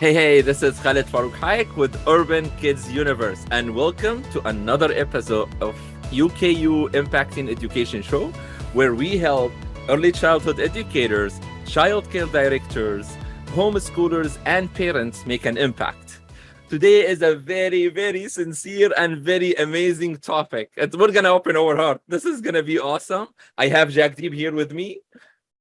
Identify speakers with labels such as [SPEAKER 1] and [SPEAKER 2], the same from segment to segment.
[SPEAKER 1] Hey, this is Khalid Farouk Haik with Urban Kids Universe, and welcome to another episode of UKU Impacting Education Show, where we help early childhood educators, childcare directors, homeschoolers, and parents make an impact. Today is a very, very sincere and very amazing topic. And we're going to open our heart. This is going to be awesome. I have Jageep here with me.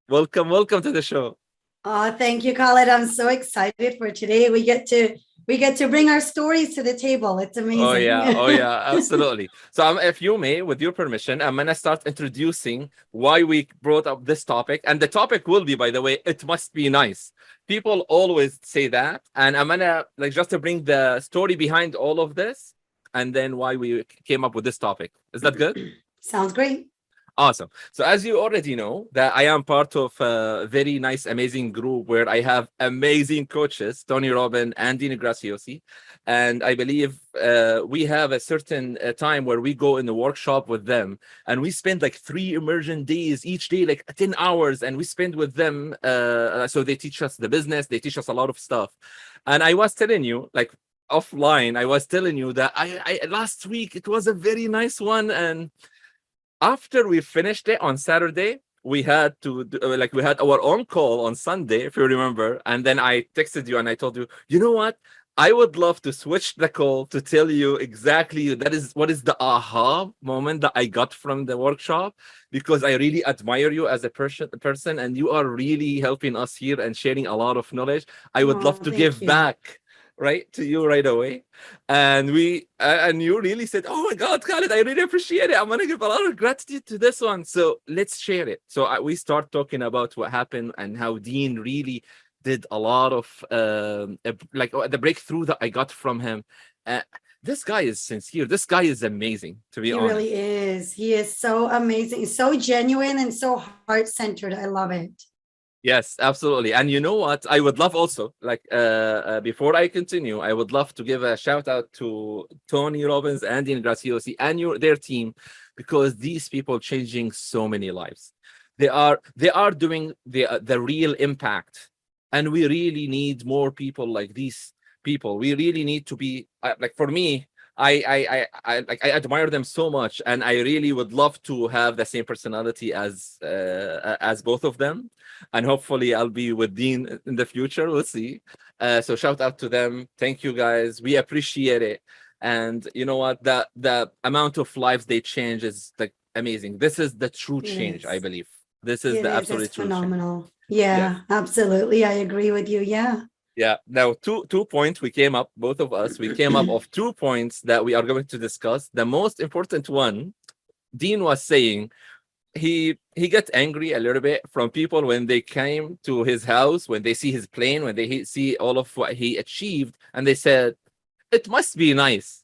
[SPEAKER 1] Welcome to the show.
[SPEAKER 2] Oh, thank you, Khalid. I'm so excited for today. We get to bring our stories to the table. It's amazing.
[SPEAKER 1] Oh yeah, absolutely. So, if you may, with your permission, I'm gonna start introducing why we brought up this topic, and the topic will be, by the way, it must be nice. People always say that, and I'm gonna just to bring the story behind all of this, and then why we came up with this topic. Is that good?
[SPEAKER 2] Sounds great.
[SPEAKER 1] Awesome. So as you already know, that I am part of a very nice, amazing group where I have amazing coaches, Tony Robbins and Dina Graciosi. And I believe we have a certain time where we go in the workshop with them, and we spend like 3 immersion days, each day, like 10 hours. And we spend with them. So they teach us the business. They teach us a lot of stuff. And I was telling you, like offline, I was telling you that I last week, it was a very nice one. And after we finished it on Saturday, we had to we had our own call on Sunday, if you remember. And then I texted you and I told you, you know what? I would love to switch the call to tell you exactly what is the aha moment that I got from the workshop, because I really admire you as a person, and you are really helping us here and sharing a lot of knowledge. I would love to give back right to you right away. And you really said, oh my God, Khalid, I really appreciate it. I'm gonna give a lot of gratitude to this one, so let's share it. So we start talking about what happened and how Dean really did a lot of the breakthrough that I got from him. This guy is sincere. This guy is amazing, to be honest.
[SPEAKER 2] He really is. He is so amazing, so genuine and so heart-centered. I love it.
[SPEAKER 1] Yes, absolutely. And you know what? I would love also, before I continue, I would love to give a shout out to Tony Robbins and Dean Graciosi and their team, because these people changing so many lives. They are doing the real impact, and we really need more people like these people. We really need to be for me. I admire them so much, and I really would love to have the same personality as both of them. And hopefully I'll be with Dean in the future. We'll see. So shout out to them. Thank you guys. We appreciate it. And you know what? The amount of lives they change is like amazing. This is the true change, I believe. This is the absolute true
[SPEAKER 2] phenomenal
[SPEAKER 1] change.
[SPEAKER 2] Yeah, absolutely. I agree with you.
[SPEAKER 1] Yeah. Now, two points we came up, both of us, we came up of 2 points that we are going to discuss. The most important one, Dean was saying, he got angry a little bit from people when they came to his house, when they see his plane, when they see all of what he achieved, and they said, it must be nice.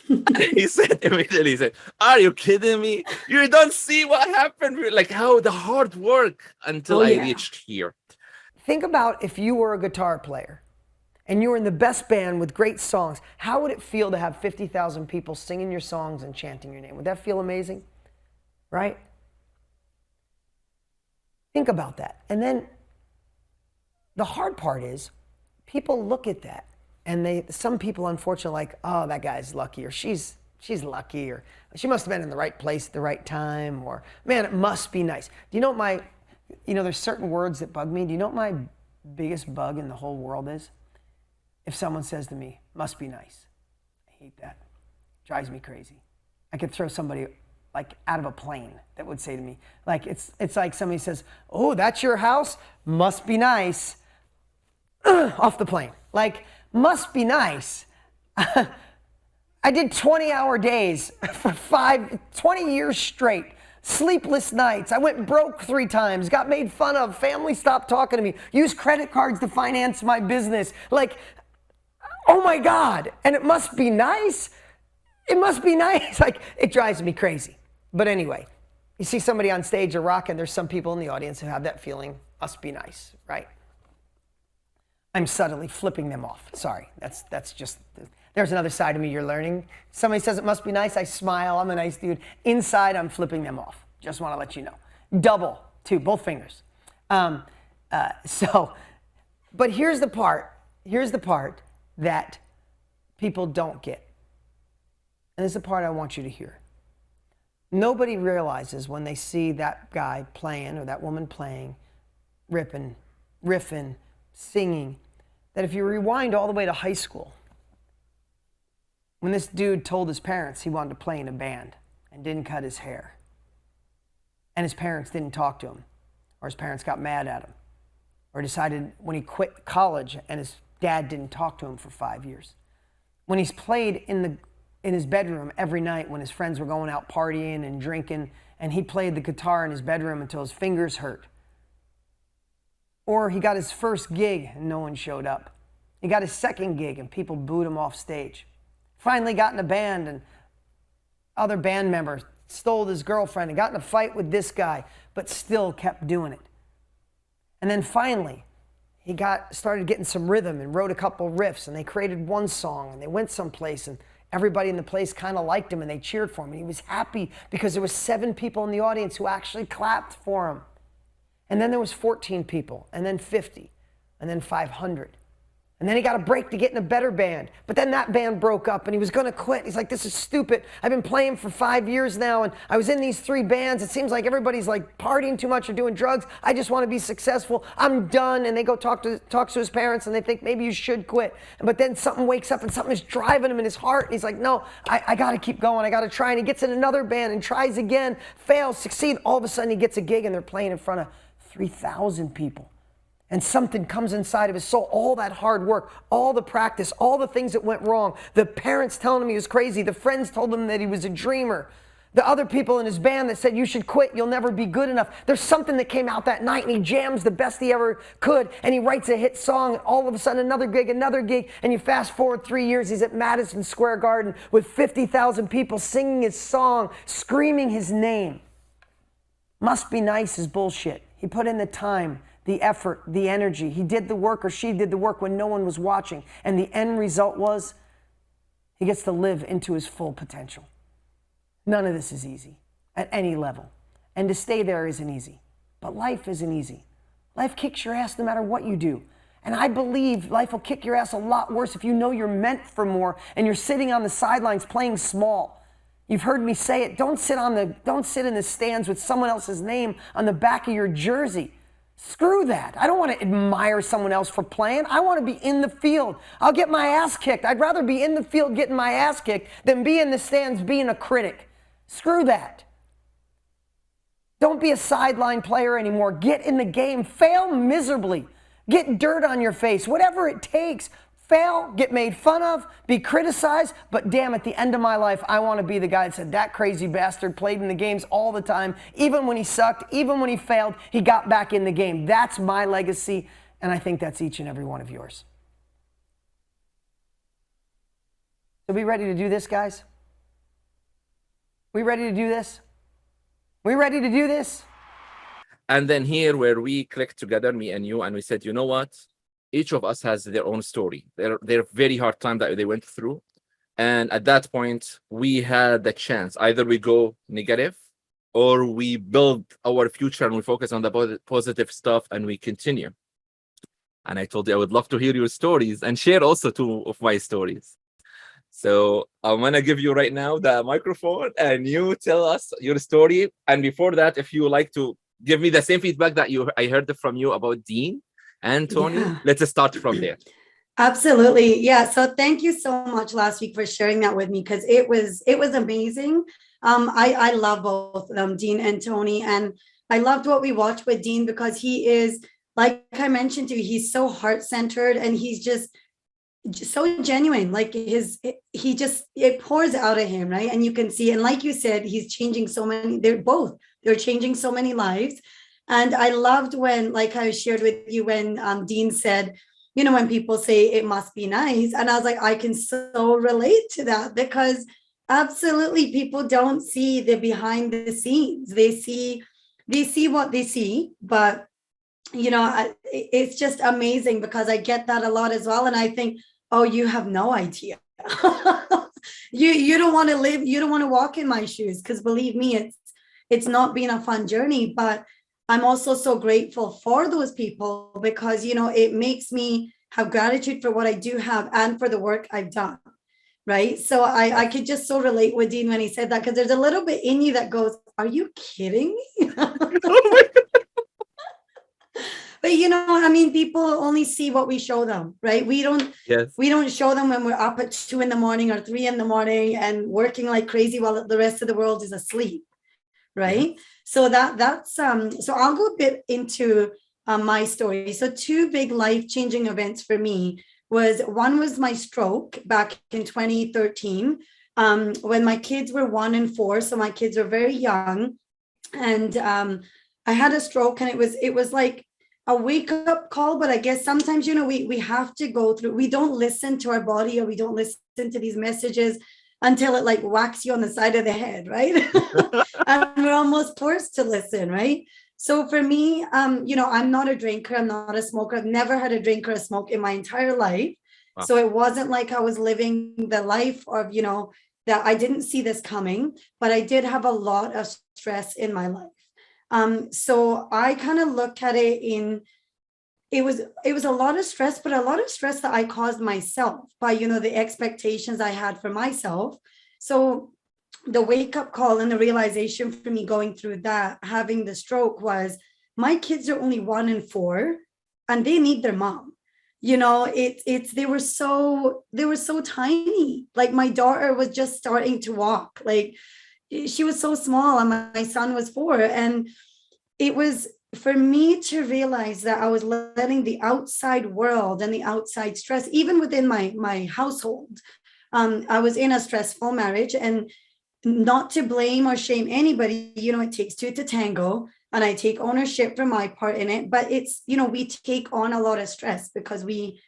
[SPEAKER 1] He said immediately, he said, are you kidding me? You don't see what happened, like how the hard work until I reached here.
[SPEAKER 3] Think about if you were a guitar player and you were in the best band with great songs. How would it feel to have 50,000 people singing your songs and chanting your name? Would that feel amazing? Right? Think about that. And then the hard part is people look at that, and some people unfortunately like, oh, that guy's lucky, or she's lucky, or she must have been in the right place at the right time, or man, it must be nice. Do you know there's certain words that bug me. Do you know what my biggest bug in the whole world is? If someone says to me, must be nice. I hate that. Drives me crazy. I could throw somebody like out of a plane that would say to me, like it's like somebody says, oh, that's your house? Must be nice. Off the plane. Like, must be nice. I did 20-hour days for 20 years straight. Sleepless nights. I went broke 3 times, got made fun of, family stopped talking to me, used credit cards to finance my business. Like, oh my God, and it must be nice? It must be nice. Like, it drives me crazy. But anyway, you see somebody on stage or rock, and there's some people in the audience who have that feeling, must be nice, right? I'm subtly flipping them off. Sorry, that's just, there's another side of me you're learning. Somebody says it must be nice, I smile, I'm a nice dude. Inside, I'm flipping them off. Just want to let you know. Double, 2, both fingers. But here's the part. here's the part that people don't get. And this is the part I want you to hear. Nobody realizes when they see that guy playing or that woman playing, ripping, riffing, singing, that if you rewind all the way to high school, when this dude told his parents he wanted to play in a band and didn't cut his hair, and his parents didn't talk to him, or his parents got mad at him, or decided when he quit college and his dad didn't talk to him for 5 years, when he's played in his bedroom every night when his friends were going out partying and drinking, and he played the guitar in his bedroom until his fingers hurt. Or he got his first gig and no one showed up. He got his second gig and people booed him off stage. Finally got in a band and other band members stole his girlfriend and got in a fight with this guy, but still kept doing it. And then finally, he started getting some rhythm and wrote a couple riffs, and they created one song and they went someplace and everybody in the place kind of liked him and they cheered for him. And he was happy because there was 7 people in the audience who actually clapped for him. And then there was 14 people, and then 50, and then 500. And then he got a break to get in a better band. But then that band broke up and he was going to quit. He's like, this is stupid. I've been playing for 5 years now and I was in these 3 bands. It seems like everybody's like partying too much or doing drugs. I just want to be successful. I'm done. And they go talks to his parents and they think maybe you should quit. But then something wakes up and something is driving him in his heart. And he's like, no, I got to keep going. I got to try. And he gets in another band and tries again, fails, succeeds. All of a sudden he gets a gig and they're playing in front of 3,000 people. And something comes inside of his soul, all that hard work, all the practice, all the things that went wrong, the parents telling him he was crazy, the friends told him that he was a dreamer, the other people in his band that said, you should quit, you'll never be good enough. There's something that came out that night and he jams the best he ever could and he writes a hit song and all of a sudden another gig, and you fast forward 3 years, he's at Madison Square Garden with 50,000 people singing his song, screaming his name. Must be nice is bullshit. He put in the time, the effort, the energy. He did the work or she did the work when no one was watching. And the end result was he gets to live into his full potential. None of this is easy at any level. And to stay there isn't easy. But life isn't easy. Life kicks your ass no matter what you do. And I believe life will kick your ass a lot worse if you know you're meant for more and you're sitting on the sidelines playing small. You've heard me say it. Don't sit in the stands with someone else's name on the back of your jersey. Screw that. I don't want to admire someone else for playing. I want to be in the field. I'll get my ass kicked. I'd rather be in the field getting my ass kicked than be in the stands being a critic. Screw that. Don't be a sideline player anymore. Get in the game. Fail miserably. Get dirt on your face. Whatever it takes. Fail, get made fun of, be criticized, but damn, at the end of my life, I want to be the guy that said, that crazy bastard played in the games all the time. Even when he sucked, even when he failed, he got back in the game. That's my legacy, and I think that's each and every one of yours. So we ready to do this, guys? We ready to do this? We ready to do this?
[SPEAKER 1] And then here where we clicked together, me and you, and we said, you know what? Each of us has their own story, their very hard time that they went through. And at that point, we had the chance. Either we go negative or we build our future and we focus on the positive stuff and we continue. And I told you I would love to hear your stories and share also 2 of my stories. So I'm going to give you right now the microphone and you tell us your story. And before that, if you would like to give me the same feedback that I heard from you about Dean and Tony, let's start from there.
[SPEAKER 2] Absolutely. Yeah. So thank you so much last week for sharing that with me, because it was amazing. I love both Dean and Tony, and I loved what we watched with Dean because he is, like I mentioned to you, he's so heart-centered and he's just so genuine. Like it pours out of him, right? And you can see, and like you said, he's changing so many, they're changing so many lives. And I loved when, like I shared with you, when Dean said, you know, when people say it must be nice. And I was like, I can so relate to that, because absolutely people don't see the behind the scenes. They see what they see, but you know, it's just amazing because I get that a lot as well. And I think, oh, you have no idea. you don't want to live, you don't want to walk in my shoes, because believe me, it's not been a fun journey. But I'm also so grateful for those people, because, you know, it makes me have gratitude for what I do have and for the work I've done. Right. So I could just so relate with Dean when he said that, because there's a little bit in you that goes, are you kidding me? But I mean, people only see what we show them, right? We don't
[SPEAKER 1] Yes.
[SPEAKER 2] show them when we're up at 2 a.m. or 3 a.m. and working like crazy while the rest of the world is asleep, right?
[SPEAKER 1] Yeah.
[SPEAKER 2] So that's so I'll go a bit into my story. So 2 big life-changing events for me one was my stroke back in 2013, when my kids were 1 and 4. So my kids were very young, and I had a stroke, and it was like a wake-up call. But I guess sometimes we have to go through, we don't listen to our body, or we don't listen to these messages until it like whacks you on the side of the head, right? And we're almost forced to listen, right? So for me, I'm not a drinker, I'm not a smoker, I've never had a drink or a smoke in my entire life.
[SPEAKER 1] Wow.
[SPEAKER 2] So it wasn't like I was living the life of that I didn't see this coming, but I did have a lot of stress in my life. So I kind of look at it was a lot of stress, but a lot of stress that I caused myself by the expectations I had for myself. So the wake-up call and the realization for me going through that, having the stroke, was my kids are only 1 and 4, and they need their mom. They were so tiny. Like my daughter was just starting to walk. Like she was so small, and my son was 4. And it was for me to realize that I was letting the outside world and the outside stress, even within my household. I was in a stressful marriage, and not to blame or shame anybody, it takes 2 to tango, and I take ownership for my part in it. But it's, we take on a lot of stress because we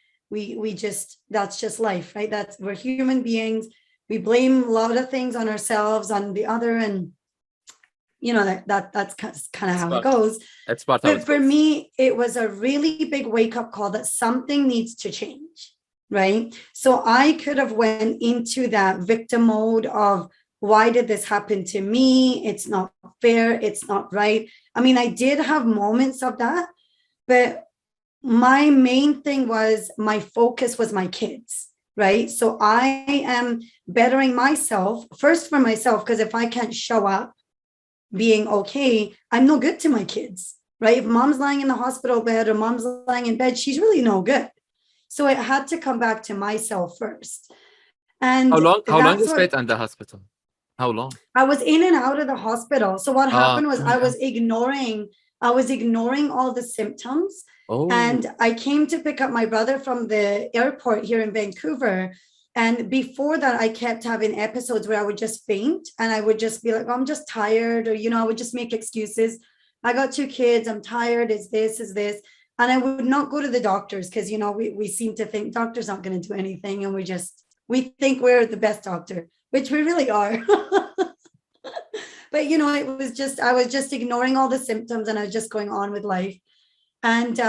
[SPEAKER 2] just, that's just life, right? We're human beings. We blame a lot of things on ourselves, on the other, and that's kind of how it goes.
[SPEAKER 1] That's part
[SPEAKER 2] But for me, it was a really big wake-up call that something needs to change, right? So I could have went into that victim mode of, why did this happen to me? It's not fair. It's not right. I mean, I did have moments of that, but my main thing was, my focus was my kids, right? So I am bettering myself first for myself, because if I can't show up being okay, I'm no good to my kids, right? If mom's lying in the hospital bed or mom's lying in bed, she's really no good. So I had to come back to myself first. And
[SPEAKER 1] how long you spent in the hospital? How long?
[SPEAKER 2] I was in and out of the hospital. So what happened was, I was ignoring all the symptoms.
[SPEAKER 1] Oh.
[SPEAKER 2] And I came to pick up my brother from the airport here in Vancouver. And before that, I kept having episodes where I would just faint, and I would just be like, I'm just tired, or, I would just make excuses. I got 2 kids. I'm tired. Is this. And I would not go to the doctors, because, we seem to think doctors aren't going to do anything. And we think we're the best doctor, which we really are. But, I was just ignoring all the symptoms, and I was just going on with life. And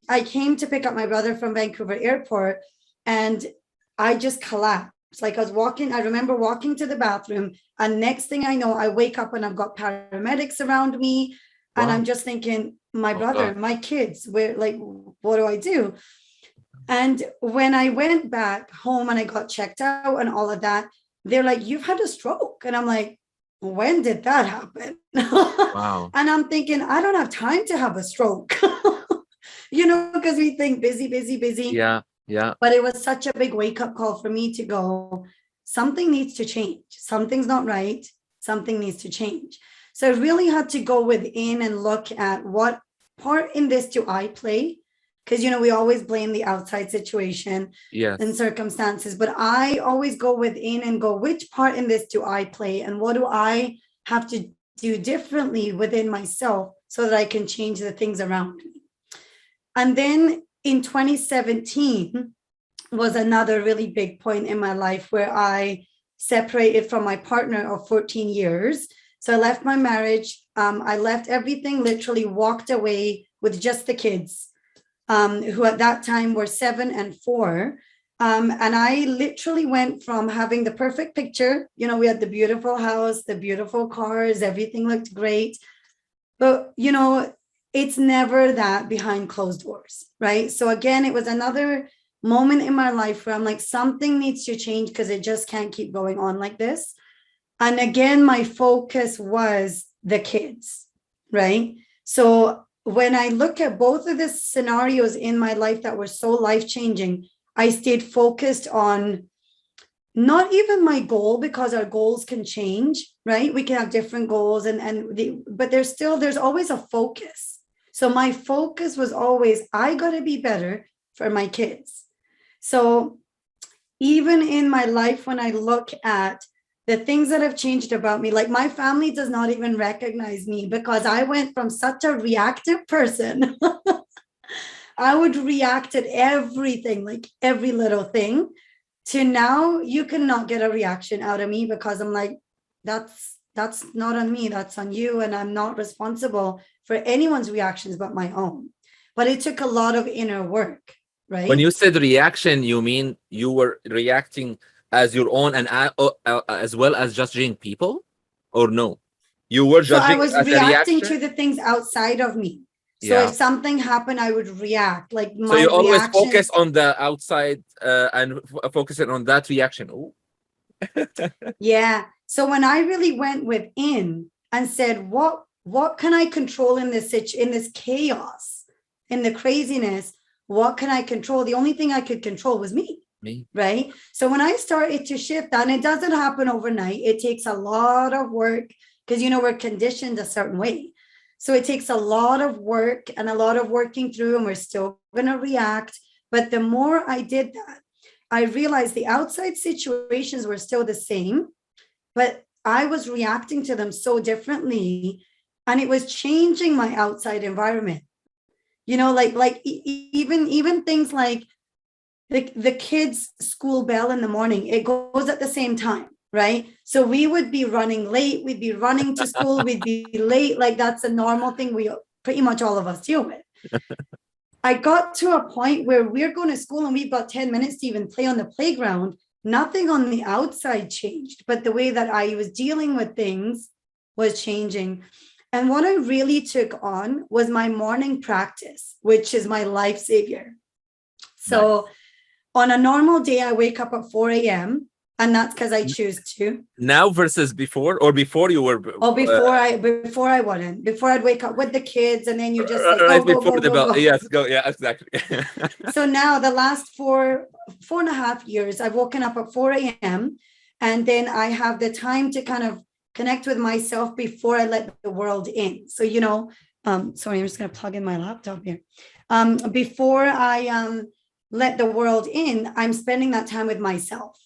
[SPEAKER 2] I came to pick up my brother from Vancouver airport, and I just collapsed. Like I remember walking to the bathroom, and next thing I know, I wake up and I've got paramedics around me. Wow. And I'm just thinking, my brother, my kids, what do I do? And when I went back home and I got checked out and all of that, they're like, you've had a stroke. And I'm like, when did that happen?
[SPEAKER 1] Wow.
[SPEAKER 2] And I'm thinking, I don't have time to have a stroke, because we think busy.
[SPEAKER 1] Yeah. Yeah.
[SPEAKER 2] But it was such a big wake-up call for me to go, something needs to change. Something's not right. Something needs to change. So I really had to go within and look at, what part in this do I play? Because, we always blame the outside situation and circumstances, but I always go within and go, which part in this do I play? And what do I have to do differently within myself so that I can change the things around me? And then in 2017 was another really big point in my life where I separated from my partner of 14 years. So I left my marriage. I left everything, literally walked away with just the kids, who at that time were 7 and 4. And I literally went from having the perfect picture. We had the beautiful house, the beautiful cars, everything looked great. But, it's never that behind closed doors, right? So again, it was another moment in my life where I'm like, something needs to change because it just can't keep going on like this. And again, my focus was the kids, right? So when I look at both of the scenarios in my life that were so life-changing, I stayed focused on not even my goal, because our goals can change, right? We can have different goals but there's always a focus. So my focus was always, I got to be better for my kids. So even in my life, when I look at the things that have changed about me, like my family does not even recognize me because I went from such a reactive person. I would react at everything, like every little thing, to now you cannot get a reaction out of me because I'm like, that's not on me, that's on you. And I'm not responsible for anyone's reactions but my own. But it took a lot of inner work, right?
[SPEAKER 1] When you said reaction, you mean you were reacting as your own and as well as judging people, or no? You were
[SPEAKER 2] So I
[SPEAKER 1] judging
[SPEAKER 2] was
[SPEAKER 1] as a
[SPEAKER 2] reacting to
[SPEAKER 1] reaction?
[SPEAKER 2] the things outside of me. So
[SPEAKER 1] Yeah.
[SPEAKER 2] if something happened, I would react. Like
[SPEAKER 1] So
[SPEAKER 2] my
[SPEAKER 1] you always
[SPEAKER 2] reaction.
[SPEAKER 1] focus on the outside and focusing on that reaction. Ooh.
[SPEAKER 2] Yeah. So when I really went within and said, what can I control in this chaos, in the craziness? What can I control? The only thing I could control was me.
[SPEAKER 1] Me.
[SPEAKER 2] Right. So when I started to shift, and it doesn't happen overnight, it takes a lot of work because, we're conditioned a certain way. So it takes a lot of work and a lot of working through, and we're still going to react. But the more I did that, I realized the outside situations were still the same, but I was reacting to them so differently, and it was changing my outside environment. Even things like the kids' school bell in the morning, it goes at the same time, right? So we would be running late, we'd be running to school, we'd be late. Like that's a normal thing we pretty much all of us deal with. I got to a point where we're going to school and we've got 10 minutes to even play on the playground. Nothing on the outside changed, but the way that I was dealing with things was changing. And what I really took on was my morning practice, which is my life savior. So nice. On a normal day, I wake up at 4 a.m. and that's because I choose to.
[SPEAKER 1] Now versus before, or before you were?
[SPEAKER 2] Oh, before I wouldn't. Before I'd wake up with the kids, and then you just like,
[SPEAKER 1] right
[SPEAKER 2] go,
[SPEAKER 1] before
[SPEAKER 2] go,
[SPEAKER 1] the
[SPEAKER 2] go,
[SPEAKER 1] bell.
[SPEAKER 2] go.
[SPEAKER 1] Yes, go. Yeah, exactly.
[SPEAKER 2] So now the last four and a half years, I've woken up at 4 a.m. and then I have the time to kind of connect with myself before I let the world in. So, sorry, I'm just going to plug in my laptop here. Before I let the world in, I'm spending that time with myself,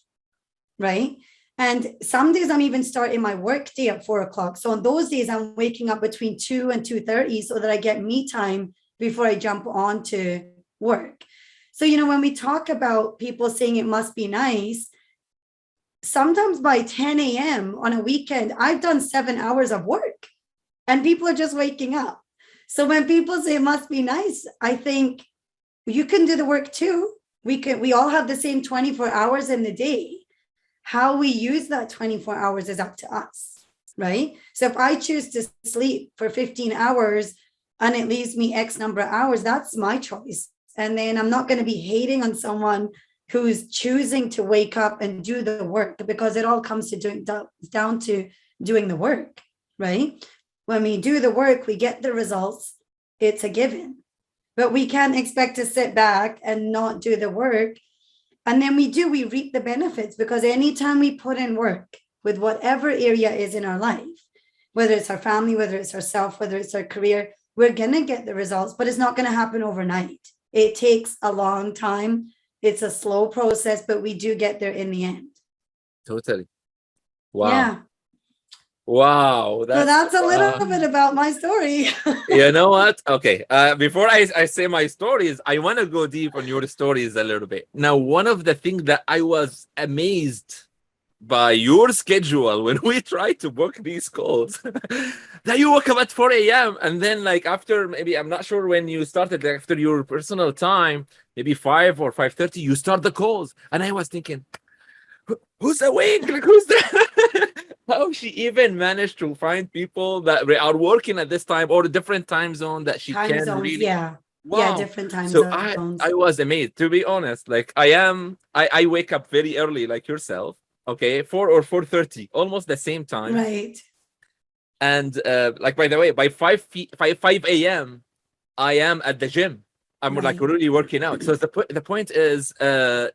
[SPEAKER 2] right? And some days I'm even starting my work day at 4 o'clock. So on those days, I'm waking up between 2 and 2:30 so that I get me time before I jump on to work. So, when we talk about people saying it must be nice, sometimes by 10 a.m. on a weekend, I've done 7 hours of work and people are just waking up. So when people say it must be nice, I think you can do the work too. We all have the same 24 hours in the day. How we use that 24 hours is up to us, right? So if I choose to sleep for 15 hours and it leaves me X number of hours, that's my choice. And then I'm not going to be hating on someone who's choosing to wake up and do the work, because it all comes to down to doing the work, right? When we do the work, we get the results. It's a given. But we can't expect to sit back and not do the work. And then we reap the benefits, because anytime we put in work with whatever area is in our life, whether it's our family, whether it's ourselves, whether it's our career, we're going to get the results, but it's not going to happen overnight. It takes a long time. It's a slow process, but we do get there in the end.
[SPEAKER 1] Totally. Wow.
[SPEAKER 2] Yeah.
[SPEAKER 1] Wow.
[SPEAKER 2] That's a little bit about my story.
[SPEAKER 1] You know what? Okay. Before I say my stories, I want to go deep on your stories a little bit. Now, one of the things that I was amazed by your schedule when we tried to book these calls, that you woke up at 4 a.m. and then like after, maybe, I'm not sure when you started, after your personal time, maybe 5 or 5:30, you start the calls. And I was thinking, who's awake? Like, who's there? How she even managed to find people that are working at this time or a different time zone that she can really.
[SPEAKER 2] Yeah. Yeah,
[SPEAKER 1] Wow.
[SPEAKER 2] different time
[SPEAKER 1] So
[SPEAKER 2] zones.
[SPEAKER 1] I was amazed, to be honest. Like I wake up very early, like yourself. Okay, 4 or 4:30, almost the same time.
[SPEAKER 2] Right.
[SPEAKER 1] And like, by the way, by 5 a.m. I am at the gym. I'm like
[SPEAKER 2] Right.
[SPEAKER 1] really working out. So the point is,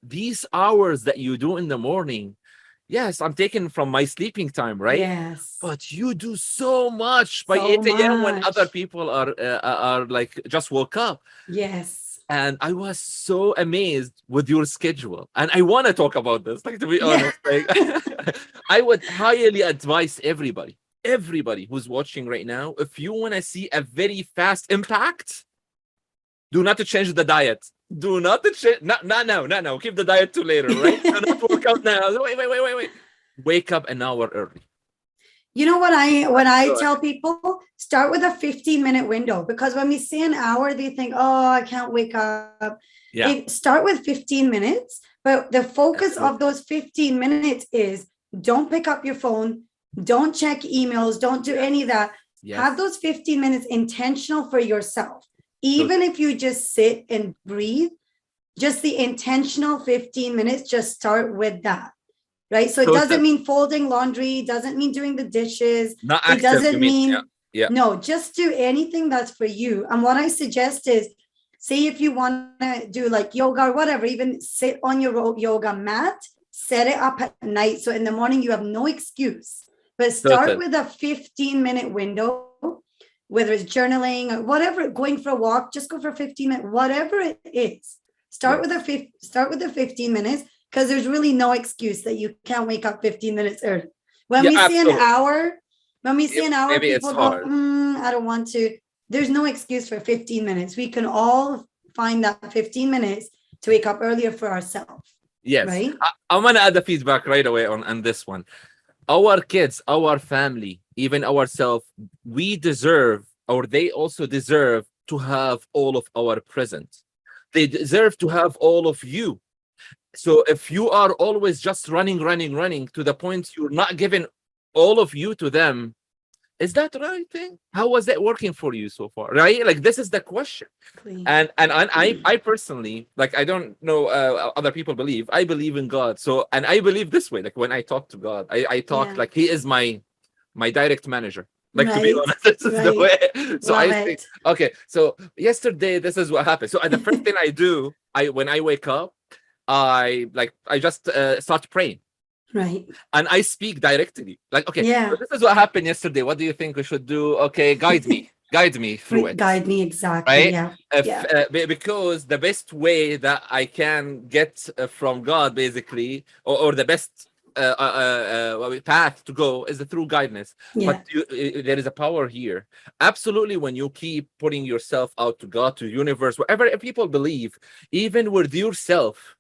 [SPEAKER 1] these hours that you do in the morning, yes, I'm taking from my sleeping time, right?
[SPEAKER 2] Yes.
[SPEAKER 1] But you do so much by
[SPEAKER 2] So
[SPEAKER 1] 8 a.m. when other
[SPEAKER 2] much.
[SPEAKER 1] people are like just woke up.
[SPEAKER 2] Yes.
[SPEAKER 1] And I was so amazed with your schedule. And I want to talk about this, like, to be
[SPEAKER 2] Yeah.
[SPEAKER 1] honest. Like, I would highly advise everybody who's watching right now, if you want to see a very fast impact, do not change the diet. Do not change. Not now. Not now. Keep the diet to later, right? Do not work out now. Wait. Wake up an hour early.
[SPEAKER 2] You know what I
[SPEAKER 1] Go
[SPEAKER 2] tell
[SPEAKER 1] ahead.
[SPEAKER 2] people, start with a 15-minute window, because when we say an hour, they think, oh, I can't wake up.
[SPEAKER 1] Yeah.
[SPEAKER 2] Start with 15 minutes, but the focus of
[SPEAKER 1] Absolutely.
[SPEAKER 2] those 15 minutes is don't pick up your phone, don't check emails, don't do any of that. Have
[SPEAKER 1] Yes.
[SPEAKER 2] those 15 minutes intentional for yourself. Even
[SPEAKER 1] Totally.
[SPEAKER 2] if you just sit and breathe, just the intentional 15 minutes, just start with that. Right. So it doesn't
[SPEAKER 1] Totally.
[SPEAKER 2] mean folding laundry, doesn't mean doing the dishes.
[SPEAKER 1] Not
[SPEAKER 2] It
[SPEAKER 1] active, you
[SPEAKER 2] doesn't
[SPEAKER 1] mean? Yeah.
[SPEAKER 2] mean,
[SPEAKER 1] Yeah.
[SPEAKER 2] no, just do anything that's for you. And what I suggest is, say if you want to do like yoga or whatever, even sit on your yoga mat, set it up at night. So in the morning, you have no excuse, but start
[SPEAKER 1] Totally.
[SPEAKER 2] with a 15-minute window, whether it's journaling or whatever, going for a walk, just go for 15 minutes, whatever it is. Start with
[SPEAKER 1] Yes.
[SPEAKER 2] the 15 minutes, because there's really no excuse that you can't wake up 15 minutes early. When
[SPEAKER 1] Yeah,
[SPEAKER 2] we say an
[SPEAKER 1] absolutely.
[SPEAKER 2] hour,
[SPEAKER 1] Maybe it's
[SPEAKER 2] people go,
[SPEAKER 1] hard.
[SPEAKER 2] I don't want to. There's no excuse for 15 minutes. We can all find that 15 minutes to wake up earlier for ourselves,
[SPEAKER 1] Yes.
[SPEAKER 2] right?
[SPEAKER 1] I'm gonna add the feedback right away on this one. Our kids, our family, even ourselves, we deserve, or they also deserve, to have all of our present. They deserve to have all of you. So if you are always just running to the point you're not giving all of you to them, is that the right thing? How was that working for you so far? Right? Like, this is the question. And I personally, like, I don't know, other people believe, I believe in God. So, and I believe this way, like, when I talk to God, I talk
[SPEAKER 2] Yeah.
[SPEAKER 1] like he is my direct manager. Like, to be
[SPEAKER 2] Right.
[SPEAKER 1] honest, this is the
[SPEAKER 2] Right.
[SPEAKER 1] way. So
[SPEAKER 2] Love
[SPEAKER 1] I think,
[SPEAKER 2] it.
[SPEAKER 1] okay, so yesterday this is what happened. So the first thing I do, when I wake up, I just start praying.
[SPEAKER 2] Right.
[SPEAKER 1] And I speak directly. Like, okay,
[SPEAKER 2] Yeah.
[SPEAKER 1] so this is what happened yesterday. What do you think we should do? Okay, guide me through it.
[SPEAKER 2] Guide me exactly.
[SPEAKER 1] Right?
[SPEAKER 2] Yeah.
[SPEAKER 1] If
[SPEAKER 2] Yeah.
[SPEAKER 1] Because the best way that I can get from God, basically, or the best path to go is through guidance.
[SPEAKER 2] Yeah.
[SPEAKER 1] But there is a power here. Absolutely, when you keep putting yourself out to God, to the universe, wherever people believe, even with yourself,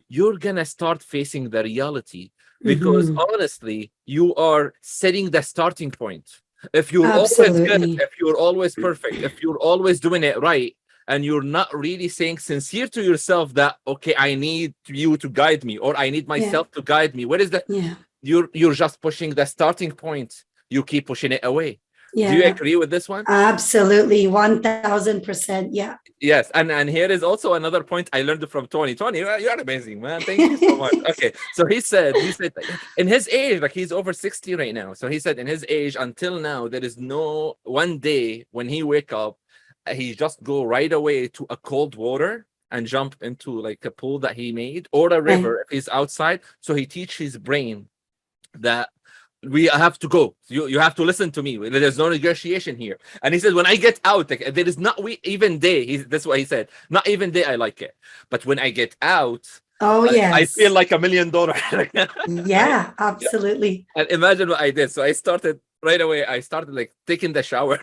[SPEAKER 1] you're gonna start facing the reality, because
[SPEAKER 2] Mhm.
[SPEAKER 1] honestly, you are setting the starting point. If you're always good,
[SPEAKER 2] Absolutely.
[SPEAKER 1] if you're always perfect, if you're always doing it right, and you're not really saying sincere to yourself that, okay, I need you to guide me, or I need
[SPEAKER 2] Yeah.
[SPEAKER 1] myself to guide me, what is that?
[SPEAKER 2] Yeah.
[SPEAKER 1] You're just pushing the starting point. You keep pushing it away. Do you
[SPEAKER 2] Yeah.
[SPEAKER 1] agree with this one?
[SPEAKER 2] Absolutely. 1000%. Yeah.
[SPEAKER 1] Yes, and here is also another point I learned from Tony. Tony, you're amazing, man. Thank you so much. Okay, so he said like, in his age, like, he's over 60 right now. So he said in his age until now, there is no one day when he wake up, he just go right away to a cold water and jump into like a pool that he made, or a
[SPEAKER 2] Right.
[SPEAKER 1] river if he's outside. So he teach his brain that we have to go. You have to listen to me. There's no negotiation here. And he said, when I get out, like, there is not even day. That's what he said. Not even day I like it. But when I get out,
[SPEAKER 2] Oh,
[SPEAKER 1] I feel
[SPEAKER 2] yes.
[SPEAKER 1] like $1 million. Right?
[SPEAKER 2] Yeah.
[SPEAKER 1] Yeah.
[SPEAKER 2] Absolutely.
[SPEAKER 1] And imagine what I did. So I started right away. I started like taking the shower,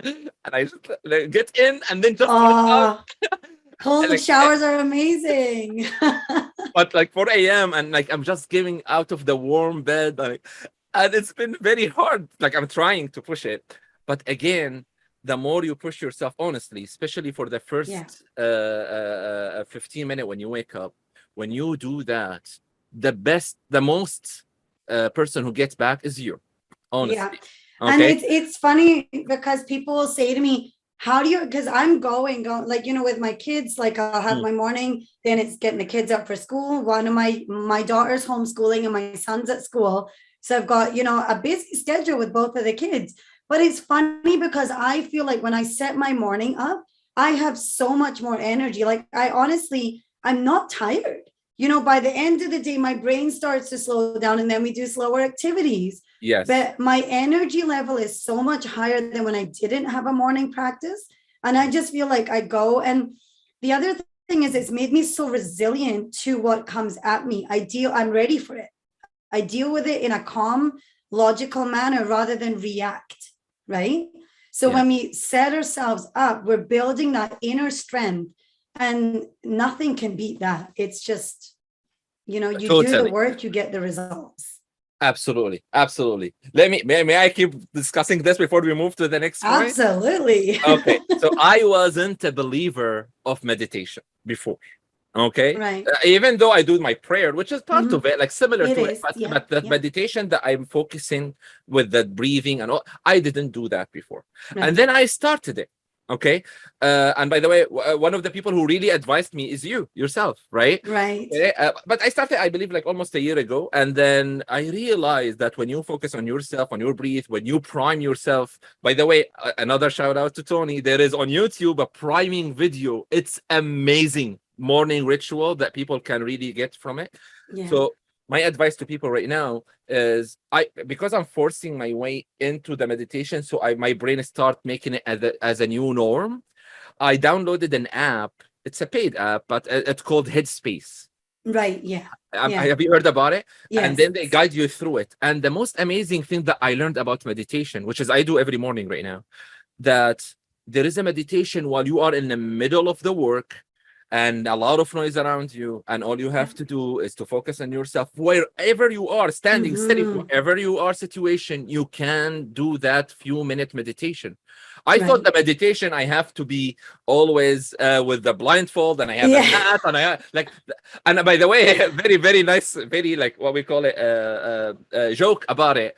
[SPEAKER 1] and I just like, get in and then just run out.
[SPEAKER 2] Oh,
[SPEAKER 1] And,
[SPEAKER 2] cold
[SPEAKER 1] like,
[SPEAKER 2] showers are amazing.
[SPEAKER 1] but like 4 a.m. and like I'm just giving out of the warm bed, like, and it's been very hard. Like, I'm trying to push it, but again, the more you push yourself, honestly, especially for the
[SPEAKER 2] Yeah.
[SPEAKER 1] first 15 minutes when you wake up, when you do that, the most person who gets back is you,
[SPEAKER 2] Yeah.
[SPEAKER 1] honestly.
[SPEAKER 2] And
[SPEAKER 1] Okay.
[SPEAKER 2] it's funny because people will say to me, how do you, because I'm going, like, with my kids, like I'll have my morning, then it's getting the kids up for school. One of my daughter's homeschooling and my son's at school. So I've got, a busy schedule with both of the kids. But it's funny because I feel like when I set my morning up, I have so much more energy. Like I'm not tired. By the end of the day, my brain starts to slow down and then we do slower activities.
[SPEAKER 1] Yes.
[SPEAKER 2] But my energy level is so much higher than when I didn't have a morning practice. And I just feel like I go. And the other thing is it's made me so resilient to what comes at me. I'm ready for it. I deal with it in a calm, logical manner rather than react, right? So when we set ourselves up, we're building that inner strength and nothing can beat that. It's just, you do the work, you get the results.
[SPEAKER 1] Absolutely. May I keep discussing this before we move to the next point?
[SPEAKER 2] Absolutely.
[SPEAKER 1] Okay. So I wasn't a believer of meditation before. Okay.
[SPEAKER 2] Right.
[SPEAKER 1] Even though I do my prayer, which is part of it, like similar to it, but the meditation that I'm focusing with the breathing and all, I didn't do that before. Right. And then I started it. Okay. And by the way, one of the people who really advised me is yourself, right?
[SPEAKER 2] Right.
[SPEAKER 1] Okay? But I started, I believe, like almost a year ago. And then I realized that when you focus on yourself, on your breath, when you prime yourself, by the way, another shout out to Tony, there is on YouTube a priming video. It's amazing morning ritual that people can really get from it. Yeah. So my advice to people right now is because I'm forcing my way into the meditation, so my brain start making it as a new norm. I downloaded an app. It's a paid app, but it's called Headspace.
[SPEAKER 2] Right. Yeah.
[SPEAKER 1] Have you heard about it?
[SPEAKER 2] Yes.
[SPEAKER 1] And then they guide you through it. And the most amazing thing that I learned about meditation, which is I do every morning right now, that there is a meditation while you are in the middle of the work and a lot of noise around you, and all you have to do is to focus on yourself wherever you are, standing, sitting, wherever you are situation, you can do that few-minute meditation. I thought the meditation I have to be always with the blindfold, and I have a hat, and and by the way, very, very nice, very like what we call it joke about it.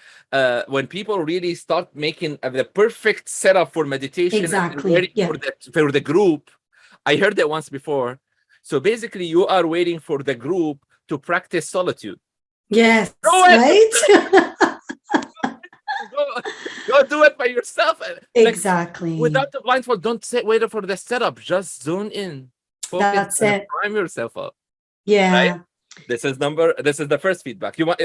[SPEAKER 1] When people really start making the perfect setup for meditation,
[SPEAKER 2] exactly,
[SPEAKER 1] for the group. I heard it once before. So basically, you are waiting for the group to practice solitude.
[SPEAKER 2] Yes, right?
[SPEAKER 1] Go do it by yourself.
[SPEAKER 2] Exactly.
[SPEAKER 1] Like, without the blindfold, don't wait for the setup. Just zone in. Focus.
[SPEAKER 2] That's it.
[SPEAKER 1] Prime yourself up.
[SPEAKER 2] Yeah.
[SPEAKER 1] Right? This is the first feedback. You want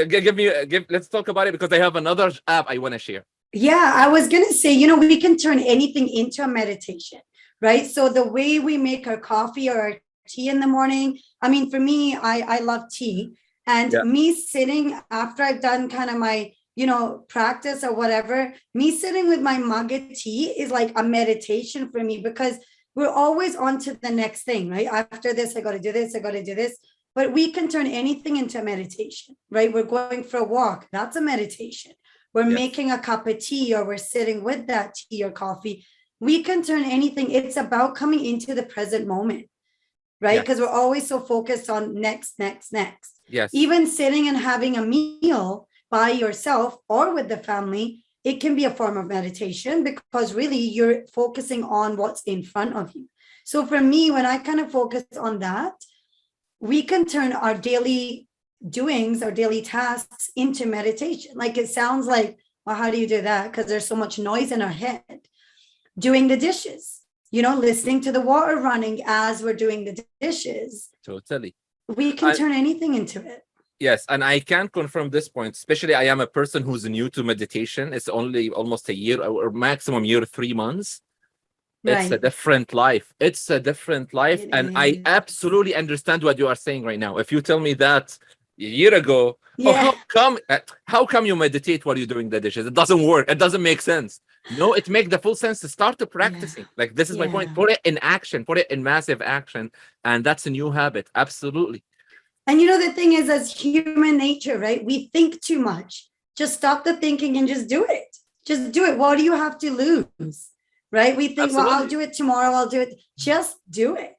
[SPEAKER 1] let's talk about it because I have another app I want to share.
[SPEAKER 2] Yeah, I was gonna say, we can turn anything into a meditation. Right. So the way we make our coffee or our tea in the morning, I mean, for me, I love tea, and me sitting after I've done kind of my, practice or whatever, me sitting with my mug of tea is like a meditation for me because we're always on to the next thing, right? After this, I got to do this, I got to do this. But we can turn anything into a meditation, right? We're going for a walk. That's a meditation. We're making a cup of tea, or we're sitting with that tea or coffee. We can turn anything. It's about coming into the present moment, right? Because we're always so focused on next.
[SPEAKER 1] Yes.
[SPEAKER 2] Even sitting and having a meal by yourself or with the family, it can be a form of meditation because really you're focusing on what's in front of you. So for me, when I kind of focus on that, we can turn our daily doings, our daily tasks into meditation. Like it sounds like, well, how do you do that? Because there's so much noise in our head. Doing the dishes, listening to the water running as we're doing the dishes.
[SPEAKER 1] Totally.
[SPEAKER 2] We can turn anything into it.
[SPEAKER 1] Yes. And I can confirm this point, especially I am a person who's new to meditation. It's only almost a year or maximum year, 3 months. It's a different life. It's a different life. And I absolutely understand what you are saying right now. If you tell me that a year ago, how come you meditate while you're doing the dishes? It doesn't work. It doesn't make sense. No, it makes the full sense to start to practicing. Like this is my point. Put it in action, put it in massive action. And that's a new habit. Absolutely.
[SPEAKER 2] And the thing is, as human nature, right? We think too much. Just stop the thinking and just do it. Just do it. What do you have to lose? Right? We think, well, I'll do it tomorrow. I'll do it. Just do it.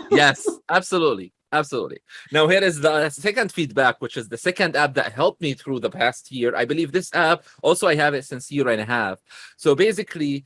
[SPEAKER 1] Yes, absolutely. Absolutely. Now, here is the second feedback, which is the second app that helped me through the past year. I believe this app, also I have it since a year and a half. So basically,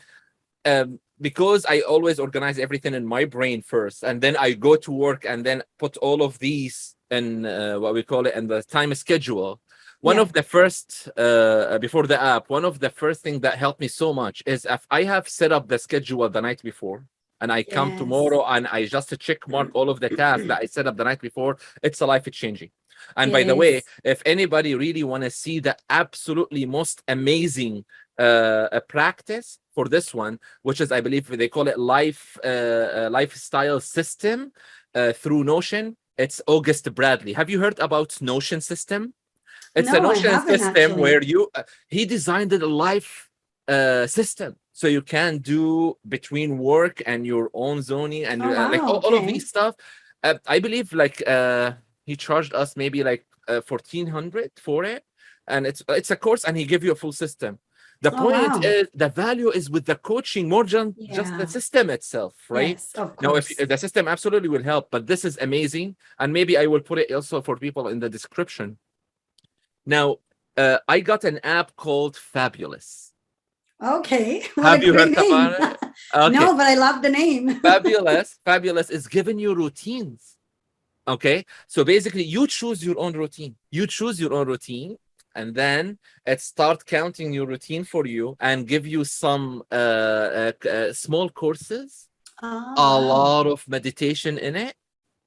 [SPEAKER 1] because I always organize everything in my brain first, and then I go to work and then put all of these in what we call it in the time schedule. One
[SPEAKER 2] Yeah.
[SPEAKER 1] of the first before the app, one of the first thing that helped me so much is if I have set up the schedule the night before, and I come
[SPEAKER 2] Yes.
[SPEAKER 1] tomorrow and I just check mark all of the tasks that I set up the night before, it's a life changing. And
[SPEAKER 2] It
[SPEAKER 1] by the way,
[SPEAKER 2] is.
[SPEAKER 1] if anybody really want to see the absolutely most amazing practice for this one, which is I believe they call it lifestyle system through Notion, it's August Bradley. Have you heard about Notion system? It's a
[SPEAKER 2] No, I
[SPEAKER 1] Notion
[SPEAKER 2] haven't
[SPEAKER 1] system where
[SPEAKER 2] actually.
[SPEAKER 1] you he designed a life system so you can do between work and your own zoning and
[SPEAKER 2] Oh,
[SPEAKER 1] like
[SPEAKER 2] wow.
[SPEAKER 1] all of
[SPEAKER 2] Okay.
[SPEAKER 1] these stuff. I believe like he charged us maybe like 1400 for it, and it's a course and he give you a full system. The
[SPEAKER 2] Oh,
[SPEAKER 1] point
[SPEAKER 2] wow.
[SPEAKER 1] is the value is with the coaching more than just the
[SPEAKER 2] Yeah.
[SPEAKER 1] system itself, right?
[SPEAKER 2] Yes, of
[SPEAKER 1] Now, if
[SPEAKER 2] course.
[SPEAKER 1] the system absolutely will help, but this is amazing, and maybe I will put it also for people in the description. Now, I got an app called Fabulous.
[SPEAKER 2] Okay. What
[SPEAKER 1] Have
[SPEAKER 2] a
[SPEAKER 1] you heard
[SPEAKER 2] great
[SPEAKER 1] about
[SPEAKER 2] name.
[SPEAKER 1] it? Okay,
[SPEAKER 2] No, but I love the name.
[SPEAKER 1] Fabulous is giving you routines. Okay, so basically, you choose your own routine. You choose your own routine, and then it start counting your routine for you and give you some small courses,
[SPEAKER 2] Oh,
[SPEAKER 1] a
[SPEAKER 2] wow.
[SPEAKER 1] lot of meditation in it,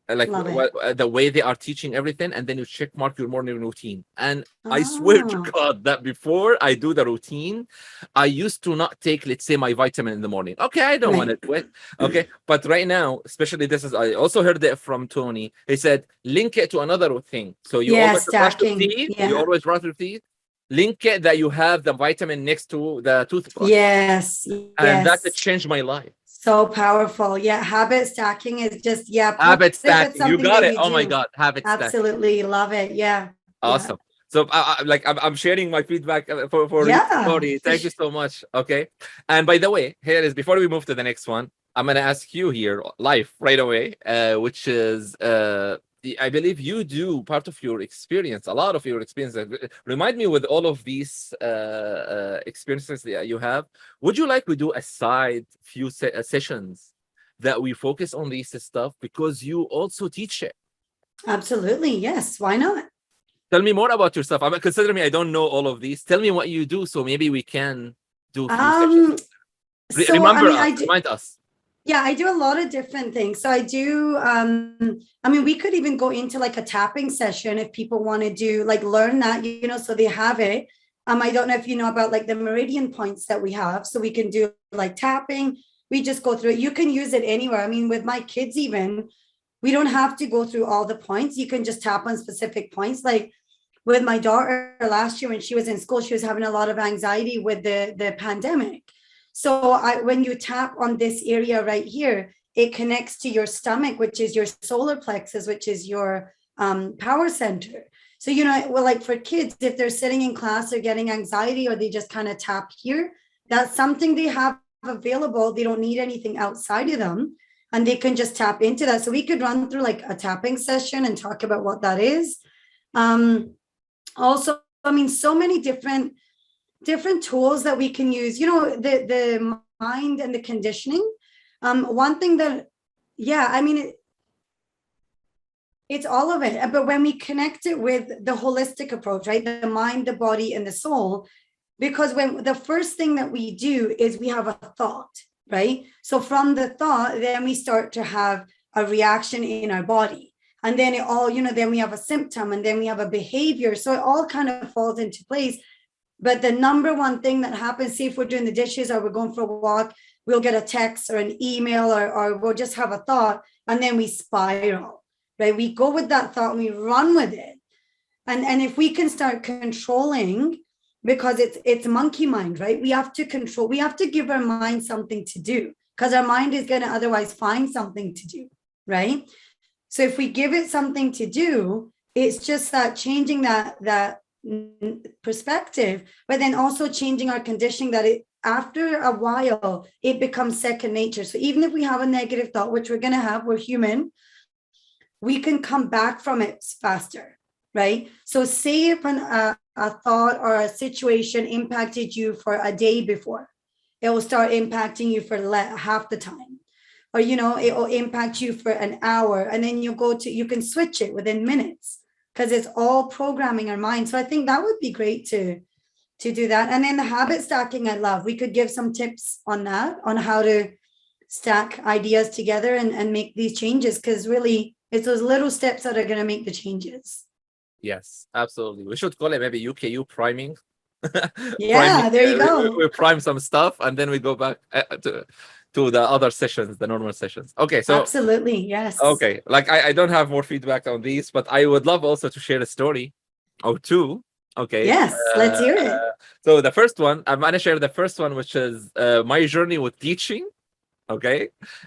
[SPEAKER 1] like
[SPEAKER 2] Love it.
[SPEAKER 1] the way they are teaching everything, and then you check mark your morning routine. And I swear to
[SPEAKER 2] Oh,
[SPEAKER 1] God that before I do the routine, I used to not take, let's say, my vitamin in the morning. Okay, I don't want
[SPEAKER 2] right.
[SPEAKER 1] to do it. Okay, but right now, especially this is, I also heard it from Tony. He said link it to another thing. So you
[SPEAKER 2] Yeah,
[SPEAKER 1] always brush your
[SPEAKER 2] stacking.
[SPEAKER 1] teeth. You
[SPEAKER 2] Yeah.
[SPEAKER 1] always brush your teeth. Link it that you have the vitamin next to the toothbrush,
[SPEAKER 2] Yes.
[SPEAKER 1] and that
[SPEAKER 2] Yes.
[SPEAKER 1] changed my life.
[SPEAKER 2] So powerful. Yeah. Habit stacking is just, yeah, put
[SPEAKER 1] Habit
[SPEAKER 2] if it's
[SPEAKER 1] stacking. You
[SPEAKER 2] something
[SPEAKER 1] got
[SPEAKER 2] that
[SPEAKER 1] it.
[SPEAKER 2] you
[SPEAKER 1] Oh my
[SPEAKER 2] do.
[SPEAKER 1] God, habit stacking.
[SPEAKER 2] Absolutely love it. Yeah. Yeah.
[SPEAKER 1] Awesome. So I'm sharing my feedback for you,
[SPEAKER 2] Yeah.
[SPEAKER 1] Tony.
[SPEAKER 2] For
[SPEAKER 1] Thank you
[SPEAKER 2] sure.
[SPEAKER 1] so much. Okay. And by the way, here is before we move to the next one, I'm gonna ask you here live right away, which is I believe you do part of your experience, a lot of your experience. Remind me with all of these experiences that you have. Would you like we do a side few sessions that we focus on these stuff because you also teach it?
[SPEAKER 2] Absolutely. Yes. Why not?
[SPEAKER 1] Tell me more about yourself. I'm considering I don't know all of these. Tell me what you do, so maybe we can do a few sessions.
[SPEAKER 2] Um, so I
[SPEAKER 1] Remember
[SPEAKER 2] mean,
[SPEAKER 1] us.
[SPEAKER 2] I do,
[SPEAKER 1] Remind us.
[SPEAKER 2] yeah, I do a lot of different things. So I do, I mean, we could even go into like a tapping session if people want to do like learn that, you know, so they have it. I don't know if you know about like the meridian points that we have. So we can do like tapping. We just go through it. You can use it anywhere. I mean, with my kids, even we don't have to go through all the points. You can just tap on specific points. Like with my daughter last year when she was in school, she was having a lot of anxiety with the pandemic. So when you tap on this area right here, it connects to your stomach, which is your solar plexus, which is your power center. So, you know, well, like for kids, if they're sitting in class, they're getting anxiety or they just kind of tap here, that's something they have available. They don't need anything outside of them and they can just tap into that. So we could run through like a tapping session and talk about what that is. Also, I mean, so many different tools that we can use, you know, the mind and the conditioning. One thing that, yeah, I mean, it's all of it. But when we connect it with the holistic approach, right? The mind, the body, and the soul, because when the first thing that we do is we have a thought, right? So from the thought, then we start to have a reaction in our body. And then it all, you know, then we have a symptom and then we have a behavior. So it all kind of falls into place. But the number one thing that happens, say if we're doing the dishes or we're going for a walk, we'll get a text or an email or we'll just have a thought and then we spiral, right? We go with that thought and we run with it. And if we can start controlling, because it's monkey mind, right? We have to control, we have to give our mind something to do because our mind is going to otherwise find something to do, right? So if we give it something to do, it's just that changing that perspective, but then also changing our conditioning that it after a while it becomes second nature. So even if we have a negative thought, which we're going to have, we're human, we can come back from it faster, right? So say if a thought or a situation impacted you for a day before, it will start impacting you for half the time. Or, it will impact you for an hour, and then you can switch it within minutes because it's all programming our mind. So I think that would be great to do that. And then the habit stacking, I love. We could give some tips on that, on how to stack ideas together and make these changes, because really it's those little steps that are going to make the changes.
[SPEAKER 1] Yes, absolutely. We should call it maybe UKU priming.
[SPEAKER 2] Yeah, there you go.
[SPEAKER 1] We prime some stuff and then we go back to the other sessions, the normal sessions. Okay, so
[SPEAKER 2] Absolutely, yes.
[SPEAKER 1] okay, like I don't have more feedback on these, but I would love also to share a story or two. Okay.
[SPEAKER 2] Yes, let's hear it.
[SPEAKER 1] So the first one, I'm gonna share the first one, which is my journey with teaching. Okay,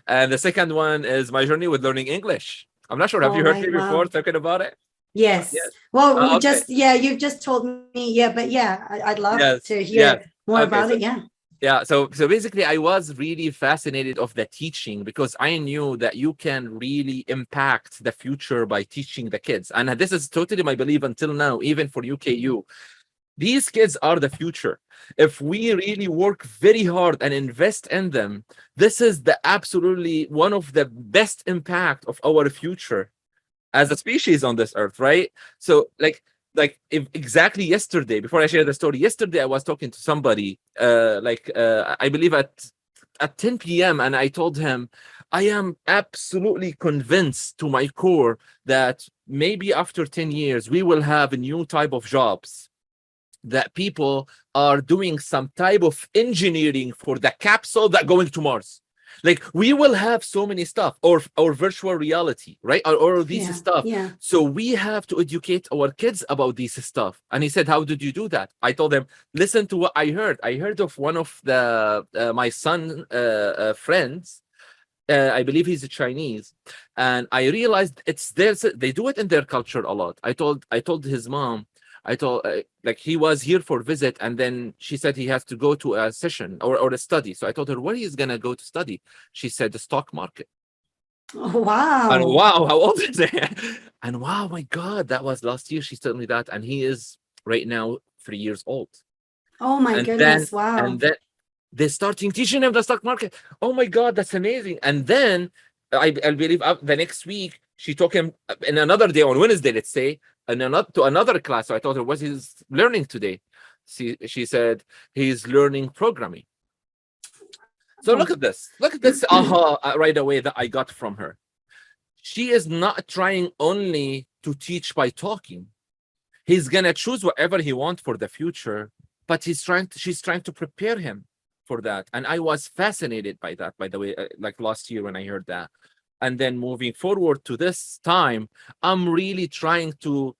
[SPEAKER 1] and the second one is my journey with learning English. I'm not sure. Have you heard me before talking about it?
[SPEAKER 2] Yes.
[SPEAKER 1] Yes.
[SPEAKER 2] Well,
[SPEAKER 1] Okay.
[SPEAKER 2] you've just told me. Yeah, but yeah, I'd love to hear more about it. Yeah.
[SPEAKER 1] Yeah. So basically, I was really fascinated of the teaching because I knew that you can really impact the future by teaching the kids, and this is totally my belief until now, even for UKU. These kids are the future. If we really work very hard and invest in them, this is the absolutely one of the best impact of our future as a species on this earth, right? So if exactly yesterday, before I share the story, yesterday I was talking to somebody, I believe at 10 p.m. and I told him, I am absolutely convinced to my core that maybe after 10 years, we will have a new type of jobs that people are doing some type of engineering for the capsule that going to Mars. Like we will have so many stuff or virtual reality, right? Or these stuff.
[SPEAKER 2] Yeah.
[SPEAKER 1] So we have to educate our kids about this stuff. And he said, how did you do that? I told him, listen to what I heard. I heard of one of the my son friends. I believe he's a Chinese, and I realized it's theirs. They do it in their culture a lot. I told his mom, like he was here for visit, and then she said he has to go to a session or a study. So I told her, where he's gonna go to study? She said the stock market.
[SPEAKER 2] Oh, wow.
[SPEAKER 1] And wow, how old is he? And wow, my God, that was last year. She told me that, and he is right now 3 years old.
[SPEAKER 2] Oh my goodness! Wow.
[SPEAKER 1] And then they're starting teaching him the stock market. Oh my God, that's amazing. And then I believe the next week she took him in another day on Wednesday, let's say, and to another class. So I told her, what he's learning today? She said he's learning programming. So look at this right away that I got from her. She is not trying only to teach by talking. He's gonna choose whatever he wants for the future, but she's trying to prepare him for that. And I was fascinated by that, by the way, like last year when I heard that. And then moving forward to this time, I'm really trying to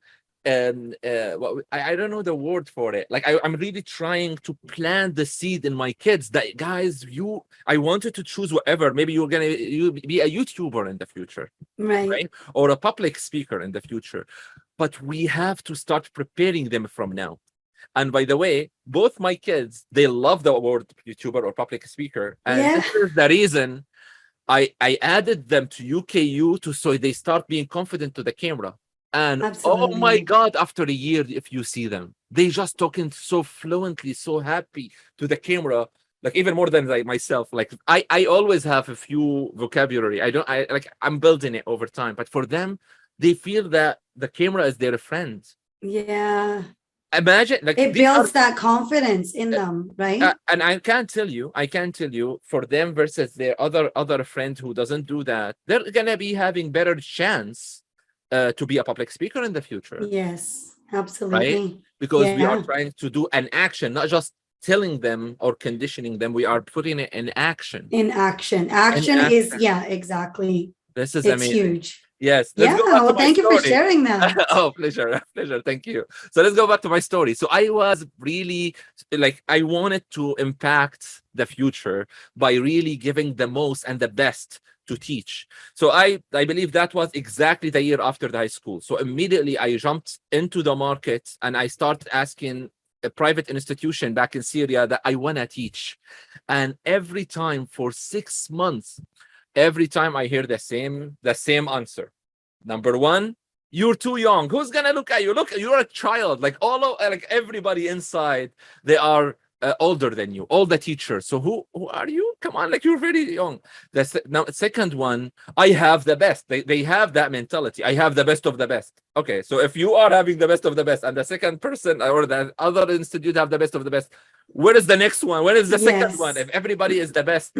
[SPEAKER 1] I don't know the word for it. Like I'm really trying to plant the seed in my kids that, guys, I wanted to choose whatever. Maybe you be a YouTuber in the future, right? Or a public speaker in the future. But we have to start preparing them from now. And by the way, both my kids, they love the word YouTuber or public speaker. And this is the reason I added them to UKU so they start being confident to the camera. And oh my God, after a year, if you see them, they just talking so fluently, so happy to the camera, like even more than like myself. Like I always have a few vocabulary. I'm building it over time. But for them, they feel that the camera is their friend.
[SPEAKER 2] Yeah.
[SPEAKER 1] Imagine, like
[SPEAKER 2] it builds that confidence in them, right?
[SPEAKER 1] And I can tell you, for them versus their other friend who doesn't do that, they're gonna be having better chance to be a public speaker in the future.
[SPEAKER 2] Yes, absolutely.
[SPEAKER 1] Right? Because we are trying to do an action, not just telling them or conditioning them. We are putting it in action.
[SPEAKER 2] Action is, exactly.
[SPEAKER 1] This is
[SPEAKER 2] it's
[SPEAKER 1] amazing.
[SPEAKER 2] Huge.
[SPEAKER 1] Yes.
[SPEAKER 2] Well, thank you for sharing that.
[SPEAKER 1] Oh, pleasure. Thank you. So let's go back to my story. So I was really I wanted to impact the future by really giving the most and the best to teach. So I believe that was exactly the year after the high school. So immediately I jumped into the market and I started asking a private institution back in Syria that I want to teach. And every time for 6 months, every time I hear the same answer. Number one, you're too young. Who's gonna look at you? Look, you're a child. Like everybody inside, they are older than you, all the teachers. So who are you? Come on, like you're very young. Now, second one, I have the best. They have that mentality. I have the best of the best. Okay, so if you are having the best of the best, and the second person or the other institute have the best of the best, where is the next one? Where is the second one?
[SPEAKER 2] Yes.
[SPEAKER 1] If everybody is the best,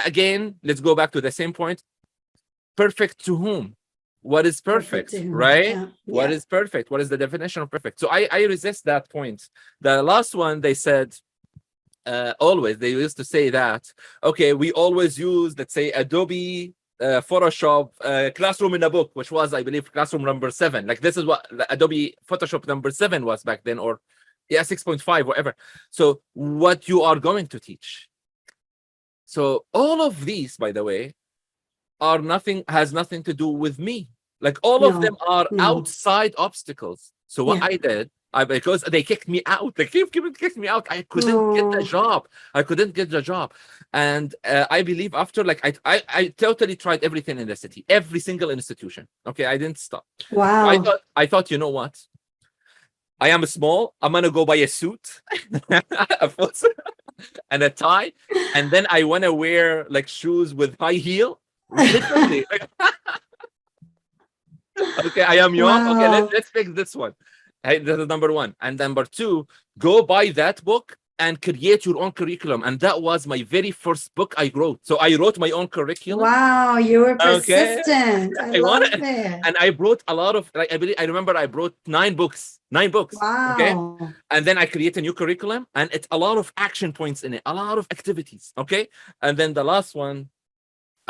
[SPEAKER 1] again, let's go back to the same point. Perfect to whom? What is perfect,
[SPEAKER 2] to whom?
[SPEAKER 1] right?
[SPEAKER 2] Yeah.
[SPEAKER 1] What
[SPEAKER 2] Yeah.
[SPEAKER 1] is perfect? What is the definition of perfect? So I resist that point. The last one, they said, always, they used to say that, okay, we always use, let's say, Adobe Photoshop Classroom in a book, which was, I believe, Classroom number 7. Like this is what the Adobe Photoshop number 7 was back then, or yeah, 6.5, whatever. So what you are going to teach. So all of these, by the way, has nothing to do with me. Like all of them are
[SPEAKER 2] No.
[SPEAKER 1] outside obstacles. So what
[SPEAKER 2] Yeah.
[SPEAKER 1] I did, because they kicked me out, they kicked me out. I couldn't get the
[SPEAKER 2] Oh.
[SPEAKER 1] job. I couldn't get the job. And I believe after, like, I totally tried everything in the city, every single institution. Okay, I didn't stop.
[SPEAKER 2] Wow.
[SPEAKER 1] I thought, you know what? I am small. I'm gonna go buy a suit, a full suit, and a tie, and then I wanna wear like shoes with high heel. Literally, like, okay, I am young. Okay,
[SPEAKER 2] Wow.
[SPEAKER 1] let's pick this one. Hey, this is number one. And number two, go buy that book and create your own curriculum. And that was my very first book I wrote. So I wrote my own curriculum.
[SPEAKER 2] Wow, you were
[SPEAKER 1] Okay.
[SPEAKER 2] persistent. I
[SPEAKER 1] I want
[SPEAKER 2] love
[SPEAKER 1] it.
[SPEAKER 2] it.
[SPEAKER 1] And I brought a lot of, like, I remember I brought 9 books. 9 books. Okay.
[SPEAKER 2] Wow.
[SPEAKER 1] And then I create a new curriculum, and it's a lot of action points in it, a lot of activities. Okay. And then the last one,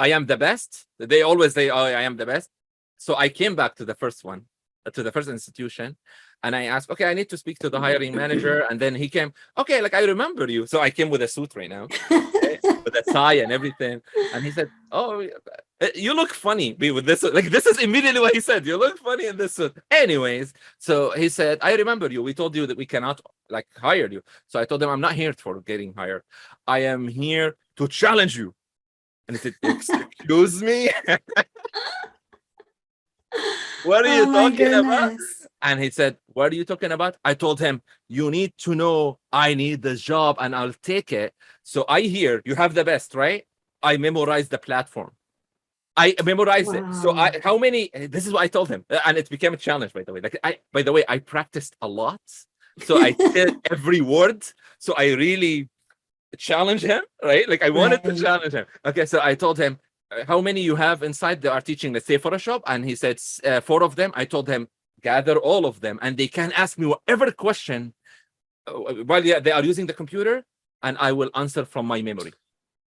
[SPEAKER 1] I am the best. They always say, oh, I am the best. So I came back to the first one, to the first institution, and I asked, okay, I need to speak to the hiring manager. And then he came, okay, like I remember you. So I came with a suit right now, okay, with a tie and everything. And he said, oh, you look funny with this. Like, this is immediately what he said. You look funny in this suit. Anyways, so he said, I remember you. We told you that we cannot like hire you. So I told him, I'm not here for getting hired. I am here to challenge you. And he said, excuse me? What are you talking about? And he said, what are you talking about? I told him, you need to know I need this job and I'll take it. So I hear you have the best, right? I memorized the platform. I memorized it. So how many, this is what I told him. And it became a challenge, by the way. By the way, I practiced a lot. So I said every word. So I really challenge him, right? Like I wanted to challenge him. Okay, so I told him, how many you have inside they are teaching, let's say, Photoshop? And he said 4 of them. I told him, gather all of them, and they can ask me whatever question while they are using the computer, and I will answer from my memory.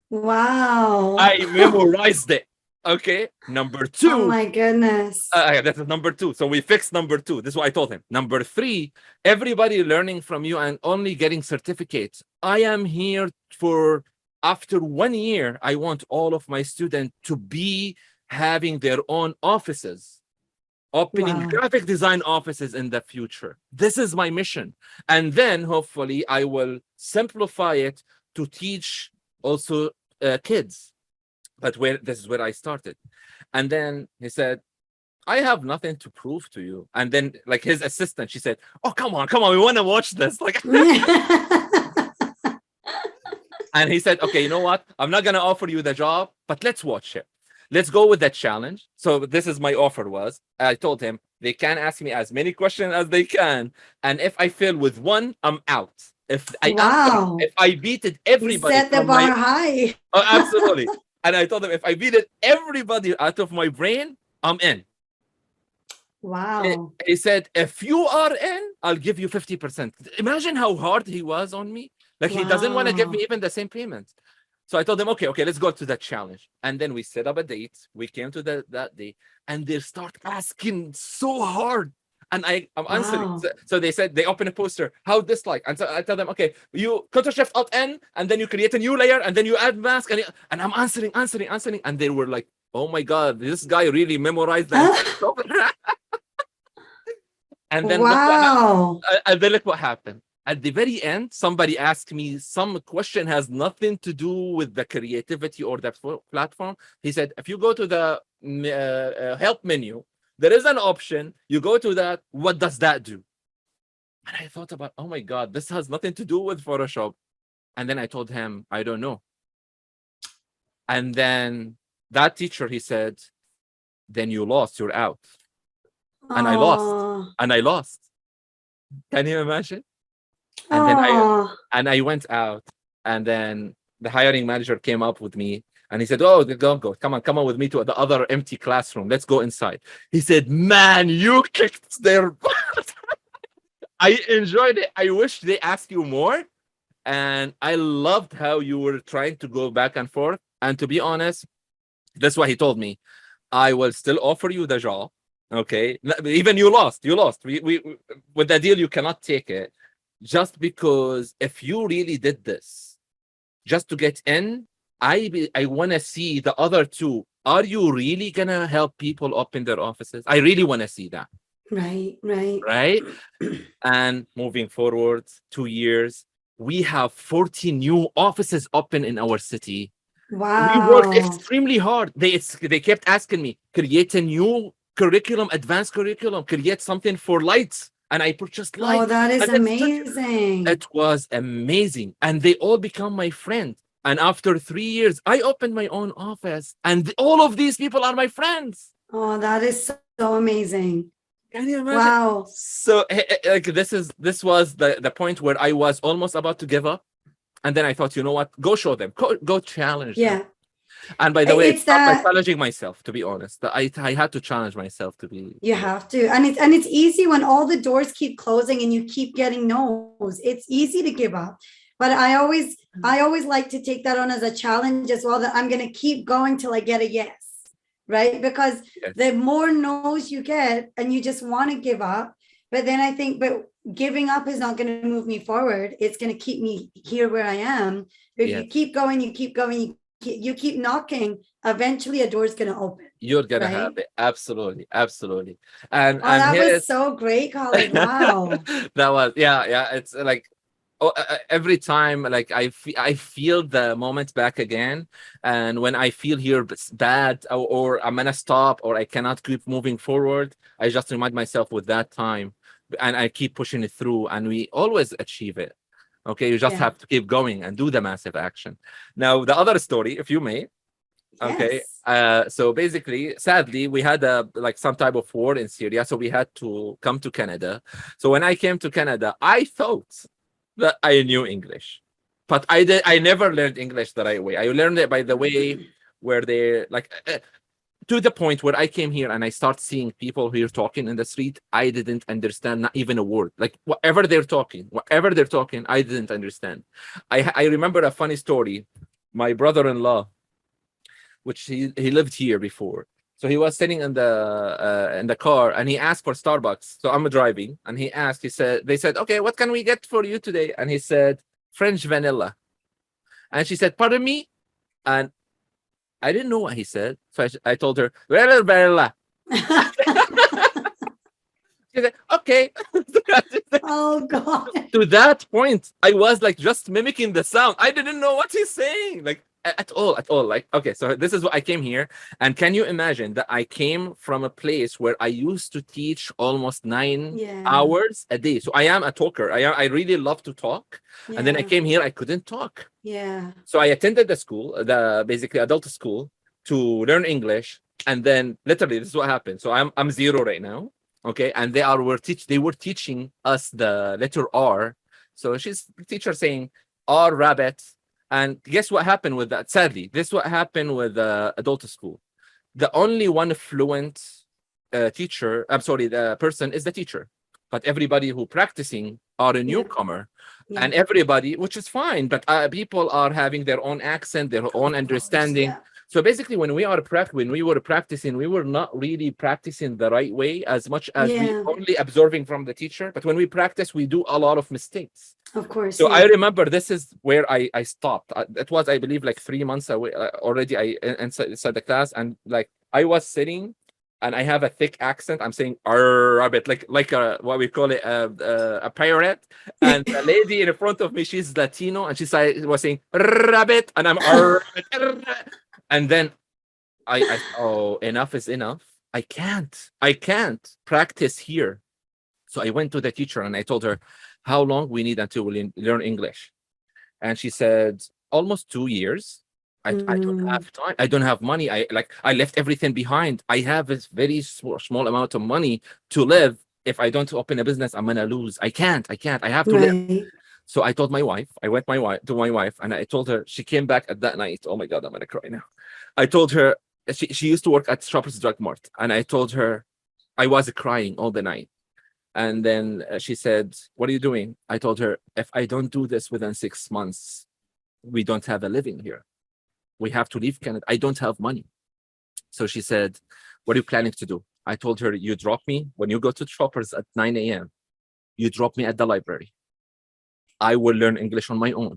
[SPEAKER 2] Wow.
[SPEAKER 1] I memorized it. Okay, number 2.
[SPEAKER 2] Oh my goodness.
[SPEAKER 1] That is number 2. So we fixed number 2. This is what I told him. Number 3, everybody learning from you and only getting certificates. I am here for, after 1 year, I want all of my students to be having their own offices, opening graphic design offices in the future. This is my mission. And then hopefully I will simplify it to teach also kids. But this is where I started. And then he said, I have nothing to prove to you. And then like his assistant, she said, oh, come on, we want to watch this. Like, and he said, okay, you know what? I'm not going to offer you the job, but let's watch it. Let's go with that challenge. So this is my offer was, I told him, they can ask me as many questions as they can. And if I fail with one, I'm out. If I beated everybody,
[SPEAKER 2] you set the bar high.
[SPEAKER 1] Oh, absolutely. And I told him, if I beated everybody out of my brain, I'm in.
[SPEAKER 2] Wow.
[SPEAKER 1] He said, if you are in, I'll give you 50%. Imagine how hard he was on me. Like he doesn't want to give me even the same payment. So I told him, okay, let's go to that challenge. And then we set up a date. We came to that day, and they start asking so hard. And I'm answering. So they said, they open a poster. How this like? And so I tell them, okay, you Ctrl Shift Alt N, and then you create a new layer, and then you add mask, and I'm answering. And they were like, oh my God, this guy really memorized that. And then look what happened. At the very end, somebody asked me some question has nothing to do with the creativity or the platform. He said, if you go to the help menu, there is an option. You go to that. What does that do? And I thought about, oh my God, this has nothing to do with Photoshop. And then I told him, I don't know. And then that teacher, he said, then you lost, you're out. And I lost.
[SPEAKER 2] Oh,
[SPEAKER 1] And I lost. Can you imagine? And then
[SPEAKER 2] oh,
[SPEAKER 1] I went out, and then the hiring manager came up with me and he said, oh, go, come on with me to the other empty classroom. Let's go inside. He said, man, you kicked their butt. I enjoyed it. I wish they asked you more. And I loved how you were trying to go back and forth. And to be honest, that's why he told me, I will still offer you the job. Okay. Even you lost. You lost. We with the deal, you cannot take it. Just because if you really did this just to get in, I want to see the other two. Are you really gonna help people open their offices? I really want to see that.
[SPEAKER 2] right, right.
[SPEAKER 1] Right. And moving forward 2 years, we have 40 new offices open in our city. We worked
[SPEAKER 2] Wow.
[SPEAKER 1] extremely hard. They kept asking me, create a new curriculum, advanced curriculum, create something for lights. And I purchased
[SPEAKER 2] Oh,
[SPEAKER 1] lights.
[SPEAKER 2] that is
[SPEAKER 1] And then
[SPEAKER 2] amazing.
[SPEAKER 1] it was amazing. And they all become my friend. And after 3 years, I opened my own office. And all of these people are my friends.
[SPEAKER 2] Oh, that is so amazing.
[SPEAKER 1] Can you imagine?
[SPEAKER 2] Wow.
[SPEAKER 1] So like this was the point where I was almost about to give up. And then I thought, you know what? Go show them. Go challenge them.
[SPEAKER 2] Yeah.
[SPEAKER 1] And by the way,
[SPEAKER 2] It's
[SPEAKER 1] it's not by
[SPEAKER 2] that
[SPEAKER 1] challenging myself, to be honest. I had to challenge myself to be.
[SPEAKER 2] you have to. And it's easy when all the doors keep closing and you keep getting no's. It's easy to give up. But I always like to take that on as a challenge as well, that I'm going to keep going till I get a yes. Right? Because
[SPEAKER 1] Yes.
[SPEAKER 2] the more no's you get and you just want to give up, but then I think, but giving up is not going to move me forward. It's going to keep me here where I am. But if you
[SPEAKER 1] Yes.
[SPEAKER 2] keep going, you keep knocking, eventually a door's going to open.
[SPEAKER 1] You're gonna
[SPEAKER 2] Right?
[SPEAKER 1] have it. Absolutely, absolutely. And
[SPEAKER 2] Oh,
[SPEAKER 1] and
[SPEAKER 2] that
[SPEAKER 1] here
[SPEAKER 2] was
[SPEAKER 1] is
[SPEAKER 2] so great, Khalid. Wow.
[SPEAKER 1] that was, yeah. It's like, every time, like I feel the moment back again. And when I feel here it's bad, or I'm gonna stop, or I cannot keep moving forward, I just remind myself with that time, and I keep pushing it through, and we always achieve it. Okay, you just
[SPEAKER 2] Yeah.
[SPEAKER 1] have to keep going and do the massive action. Now, the other story, if you may. Okay.
[SPEAKER 2] Yes.
[SPEAKER 1] So basically, sadly, we had like some type of war in Syria, so we had to come to Canada. So when I came to Canada, I thought that I knew English, but I never learned English the right way. I learned it by the way where they like, to the point where I came here and I start seeing people here talking in the street. I didn't understand not even a word. Like whatever they're talking, I didn't understand. I remember a funny story. My brother-in-law, which he lived here before. So he was sitting in the car and he asked for Starbucks. So I'm driving and they said, okay, what can we get for you today? And he said, French vanilla. And she said, pardon me? And I didn't know what he said. So I told her, vanilla. She said, okay.
[SPEAKER 2] Oh God.
[SPEAKER 1] To that point, I was like just mimicking the sound. I didn't know what he's saying, like at all. Like, okay, so this is what I came here. And can you imagine that I came from a place where I used to teach almost 9
[SPEAKER 2] Yeah.
[SPEAKER 1] hours a day? So I am a talker. I really love to talk. And then I
[SPEAKER 2] Yeah.
[SPEAKER 1] came here, I couldn't talk.
[SPEAKER 2] Yeah.
[SPEAKER 1] So I attended the school, the basically adult school, to learn English. And then literally this is what happened. So I'm zero right now. Okay, and they were teaching us the letter R. So she's the teacher saying R rabbit. And guess what happened with that? Sadly, this is what happened with adult school. The only one fluent teacher, I'm sorry, the person is the teacher, but everybody who practicing are a
[SPEAKER 2] Yeah.
[SPEAKER 1] newcomer.
[SPEAKER 2] Yeah.
[SPEAKER 1] And everybody, which is fine, but people are having their own accent, their own
[SPEAKER 2] Of course,
[SPEAKER 1] understanding.
[SPEAKER 2] yeah.
[SPEAKER 1] So basically, when we were practicing, we were not really practicing the right way as much as we
[SPEAKER 2] Yeah.
[SPEAKER 1] only absorbing from the teacher. But when we practice, we do a lot of mistakes.
[SPEAKER 2] Of course.
[SPEAKER 1] So
[SPEAKER 2] Yeah.
[SPEAKER 1] I remember this is where I stopped. It was, I believe, like 3 months away already. Inside the class, and like I was sitting, and I have a thick accent. I'm saying rabbit, like a what we call it, a pirate. And the lady in front of me, she's Latino, and was saying rabbit, and I'm rabbit. And then oh, enough is enough. I can't practice here. So I went to the teacher and I told her how long we need until we learn English. And she said, almost 2 years. I don't have time. I don't have money. I left everything behind. I have this very small amount of money to live. If I don't open a business, I'm gonna lose. I can't. I have to live.
[SPEAKER 2] Right.
[SPEAKER 1] So I told my wife, I went to my wife, and I told her. She came back at that night. Oh my God, I'm gonna cry now. I told her she used to work at Shoppers Drug Mart, and I told her I was crying all the night. And then she said, "What are you doing?" I told her, "If I don't do this within 6 months, we don't have a living here. We have to leave Canada. I don't have money." So she said, "What are you planning to do?" I told her, "You drop me when you go to Shoppers at 9 a.m. You drop me at the library. I will learn English on my own.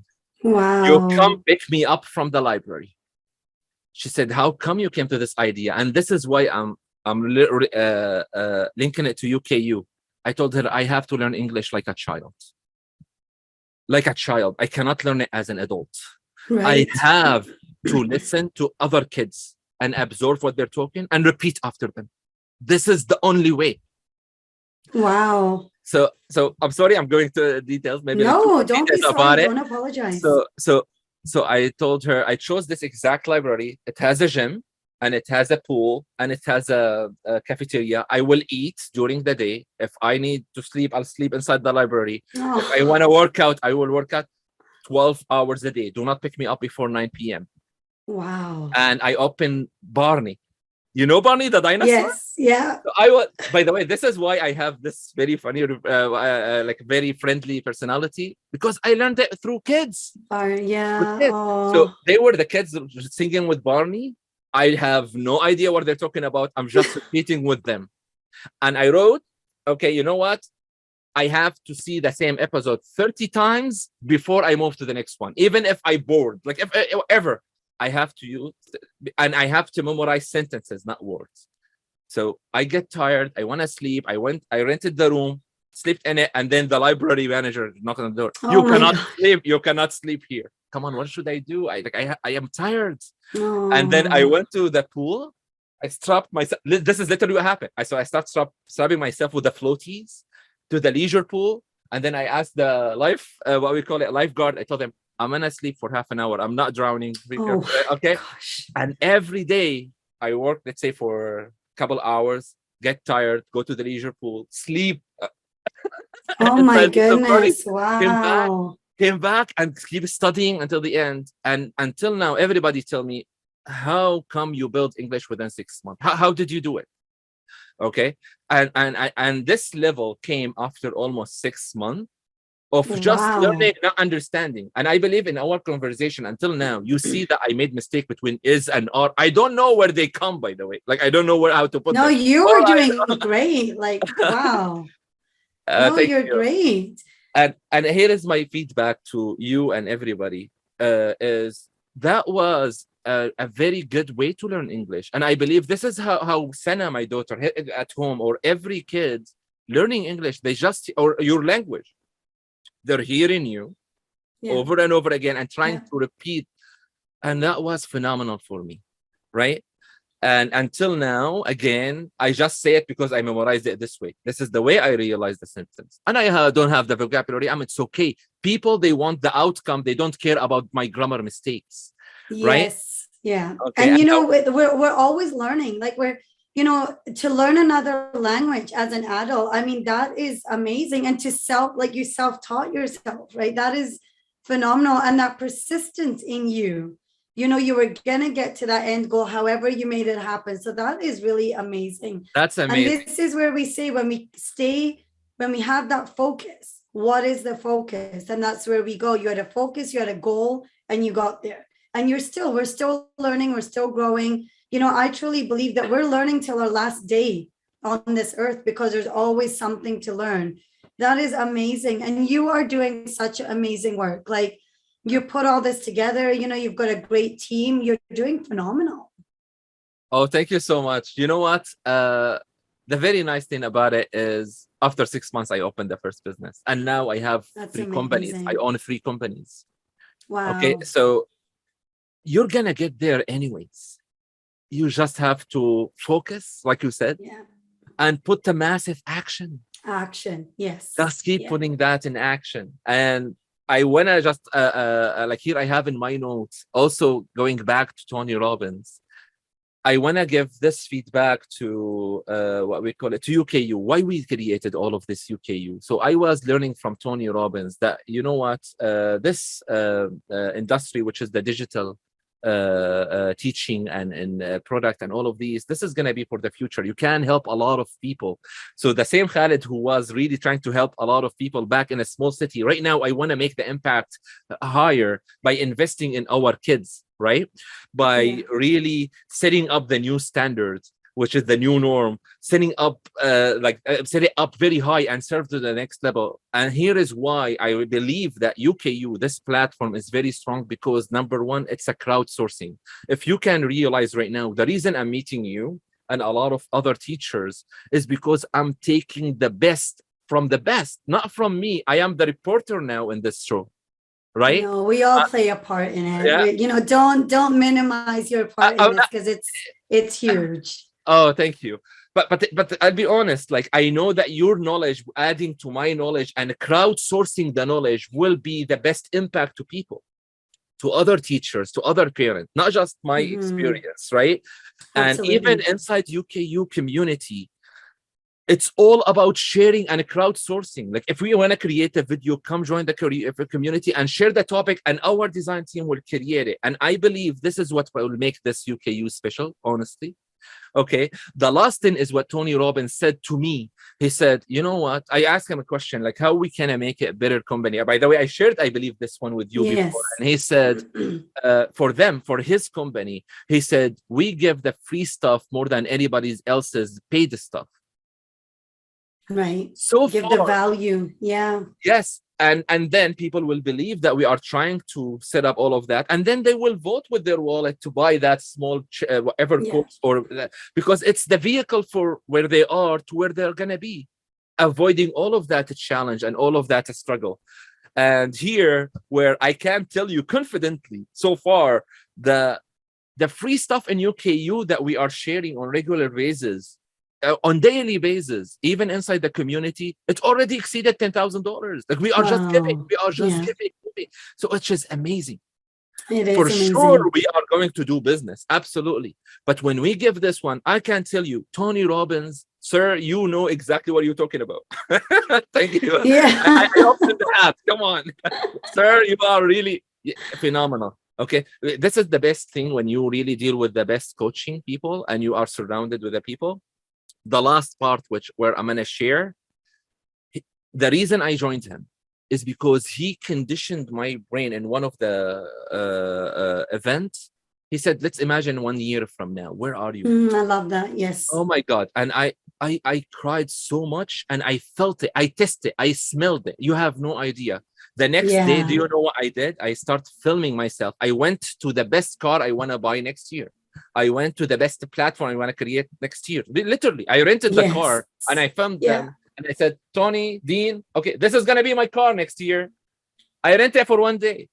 [SPEAKER 1] You come
[SPEAKER 2] Wow.
[SPEAKER 1] pick me up from the library." She said, "How come you came to this idea?" And this is why I'm literally linking it to UKU. I told her I have to learn English like a child. Like a child. I cannot learn it as an adult. I
[SPEAKER 2] Right.
[SPEAKER 1] have to listen to other kids and absorb what they're talking and repeat after them. This is the only way.
[SPEAKER 2] Wow.
[SPEAKER 1] So I'm sorry, I'm going to details, maybe like too
[SPEAKER 2] No,
[SPEAKER 1] much
[SPEAKER 2] don't be
[SPEAKER 1] details
[SPEAKER 2] sorry.
[SPEAKER 1] about it.
[SPEAKER 2] Don't apologize.
[SPEAKER 1] So I told her I chose this exact library. It has a gym and it has a pool and it has a cafeteria. I will eat during the day. If I need to sleep, I'll sleep inside the library. If I want to work out, I will work out 12 hours a day. Do not pick me up before 9 p.m.
[SPEAKER 2] Wow.
[SPEAKER 1] And I open Barney. You know Barney the dinosaur?
[SPEAKER 2] Yes. Yeah.
[SPEAKER 1] So I was. By the way, this is why I have this very funny, like very friendly personality, because I learned it through kids. With
[SPEAKER 2] Yeah.
[SPEAKER 1] kids. So
[SPEAKER 2] Oh.
[SPEAKER 1] they were the kids singing with Barney. I have no idea what they're talking about. I'm just repeating with them. And I wrote, okay, you know what? I have to see the same episode 30 times before I move to the next one. Even if I bored, like if ever, I have to use, and I have to memorize sentences, not words. So I get tired. I want to sleep. I rented the room, slept in it, and then the library manager knocked on the door.
[SPEAKER 2] Oh
[SPEAKER 1] You
[SPEAKER 2] my
[SPEAKER 1] cannot
[SPEAKER 2] God.
[SPEAKER 1] sleep. You cannot sleep here. Come on, what should I do? I am tired. And then I
[SPEAKER 2] Oh.
[SPEAKER 1] went to the pool. I strapped myself. This is literally what happened. I start strapping myself with the floaties to the leisure pool, and then I asked the what we call it, lifeguard. I told him I'm gonna sleep for half an hour. I'm not drowning.
[SPEAKER 2] Oh
[SPEAKER 1] Okay.
[SPEAKER 2] gosh.
[SPEAKER 1] And every day I work, let's say for a couple hours, get tired, go to the leisure pool, sleep
[SPEAKER 2] Oh my
[SPEAKER 1] inside the safari,
[SPEAKER 2] goodness.
[SPEAKER 1] came back,
[SPEAKER 2] Wow.
[SPEAKER 1] came back and keep studying until the end. And until now, everybody tell me, how come you build English within 6 months? How did you do it? Okay. And this level came after almost 6 months of just
[SPEAKER 2] Wow.
[SPEAKER 1] learning, not understanding. And I believe in our conversation until now, you see that I made mistake between is and are. I don't know where they come, by the way. Like I don't know how to put
[SPEAKER 2] No,
[SPEAKER 1] them.
[SPEAKER 2] you
[SPEAKER 1] All
[SPEAKER 2] are
[SPEAKER 1] right.
[SPEAKER 2] doing great. Like, wow. No,
[SPEAKER 1] Thank
[SPEAKER 2] you're
[SPEAKER 1] you.
[SPEAKER 2] great.
[SPEAKER 1] And here is my feedback to you and everybody. Is that was a very good way to learn English. And I believe this is how Sana, my daughter, at home, or every kid learning English, they just, or your language, they're hearing you
[SPEAKER 2] Yeah.
[SPEAKER 1] over and over again and trying
[SPEAKER 2] Yeah.
[SPEAKER 1] to repeat. And that was phenomenal for me, right? And until now, again, I just say it because I memorized it this way. This is the way I realize the sentence. And I don't have the vocabulary. It's okay. People, they want the outcome. They don't care about my grammar mistakes, right?
[SPEAKER 2] Yes. Yeah.
[SPEAKER 1] Okay.
[SPEAKER 2] And
[SPEAKER 1] And
[SPEAKER 2] you
[SPEAKER 1] how,
[SPEAKER 2] know, we're always learning. Like to learn another language as an adult. I mean, that is amazing. And to like you self-taught yourself, right? That is phenomenal. And that persistence in you. You were gonna get to that end goal, however you made it happen. So that is really amazing.
[SPEAKER 1] that's
[SPEAKER 2] And
[SPEAKER 1] amazing.
[SPEAKER 2] this is where we say when we have that focus, what is the focus? And that's where we go. You had a focus, you had a goal, and you got there. And we're still learning, we're still growing. I truly believe that we're learning till our last day on this earth because there's always something to learn. That is amazing. And you are doing such amazing work. Like, you put all this together, you've got a great team. You're doing phenomenal.
[SPEAKER 1] Oh, thank you so much. You know what? The very nice thing about it is after 6 months, I opened the first business. And now I have
[SPEAKER 2] That's
[SPEAKER 1] 3 companies. I
[SPEAKER 2] amazing.
[SPEAKER 1] own 3 companies.
[SPEAKER 2] Wow.
[SPEAKER 1] Okay. So you're going to get there anyways. You just have to focus, like you said,
[SPEAKER 2] Yeah.
[SPEAKER 1] and put the massive action.
[SPEAKER 2] Action. Yes.
[SPEAKER 1] Just keep
[SPEAKER 2] Yeah.
[SPEAKER 1] putting that in action. And I want to just like here I have in my notes, also going back to Tony Robbins, I want to give this feedback to what we call it, to UKU, why we created all of this UKU. So I was learning from Tony Robbins that, you know what, this industry, which is the digital teaching and product and all of these, this is going to be for the future. You can help a lot of people. So the same Khalid who was really trying to help a lot of people back in a small city, right now I want to make the impact higher by investing in our kids, right? By really setting up the new standards, which is the new norm, setting up set it up very high and serve to the next level. And here is why I believe that UKU, this platform, is very strong, because number one, it's a crowdsourcing. If you can realize right now, the reason I'm meeting you and a lot of other teachers is because I'm taking the best from the best, not from me. I am the reporter now in this show, right?
[SPEAKER 2] No, we all play a part in it.
[SPEAKER 1] Yeah.
[SPEAKER 2] You know, don't minimize your part in this, because it's huge.
[SPEAKER 1] Oh, thank you. But I'll be honest, like I know that your knowledge adding to my knowledge and crowdsourcing the knowledge will be the best impact to people, to other teachers, to other parents, not just my experience, right?
[SPEAKER 2] Absolutely.
[SPEAKER 1] And even inside UKU community, it's all about sharing and crowdsourcing. Like if we want to create a video, come join the community and share the topic, and our design team will create it. And I believe this is what will make this UKU special, honestly. Okay. The last thing is what Tony Robbins said to me. He said, you know what? I asked him a question, like, how we can make it a better company? By the way, I shared, I believe, this one with you before. And he said, for his company, he said, we give the free stuff more than anybody else's paid stuff.
[SPEAKER 2] Right.
[SPEAKER 1] So
[SPEAKER 2] give
[SPEAKER 1] far,
[SPEAKER 2] the value. Yeah.
[SPEAKER 1] Yes. And then people will believe that we are trying to set up all of that, and then they will vote with their wallet to buy that small whatever course, or because it's the vehicle for where they are to where they're gonna be, avoiding all of that challenge and all of that struggle. And here, where I can tell you confidently, so far the free stuff in UKU that we are sharing on regular basis, on daily basis, even inside the community, it's already exceeded $10,000. Like we are just giving, giving. So it's just amazing.
[SPEAKER 2] It is
[SPEAKER 1] for
[SPEAKER 2] amazing.
[SPEAKER 1] sure we are going to do business, absolutely. But when we give this one, I can tell you, Tony Robbins, sir, you know exactly what you're talking about. Thank you. I opened the hat. Come on. Sir, you are really phenomenal. Okay, this is the best thing when you really deal with the best coaching people and you are surrounded with the people. The last part, where I'm gonna share, the reason I joined him is because he conditioned my brain in one of the events. He said, let's imagine 1 year from now, where are you?
[SPEAKER 2] I love that. Yes.
[SPEAKER 1] Oh my God. And I cried so much, and I felt it, I tested it, I smelled it. You have no idea. The next day, do you know what I did? I started filming myself. I went to the best car I want to buy next year. I went to the best platform I want to create next year. Literally, I rented the car and I filmed them. And I said, Tony, Dean, okay, this is going to be my car next year. I rented it for 1 day.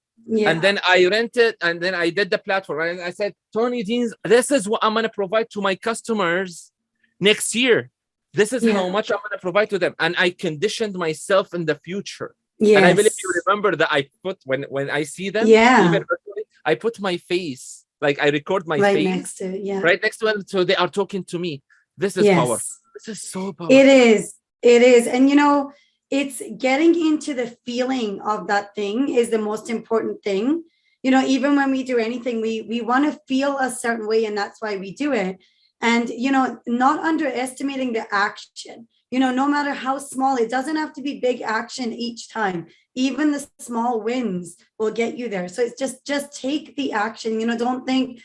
[SPEAKER 1] And then I rented, and then I did the platform. And I said, Tony, Dean, this is what I'm going to provide to my customers next year. This is how much I'm going to provide to them. And I conditioned myself in the future. And I believe you remember that I put, when I see them, even virtually, I put my face, like I record my face
[SPEAKER 2] next to,
[SPEAKER 1] right next to them, so they are talking to me. This is powerful. This is so powerful.
[SPEAKER 2] It is. It is. And you know, it's getting into the feeling of that thing is the most important thing. You know, even when we do anything, we want to feel a certain way, and that's why we do it. And, you know, not underestimating the action. You know, no matter how small, it doesn't have to be big action each time. Even the small wins will get you there. So it's just take the action. You know, don't think,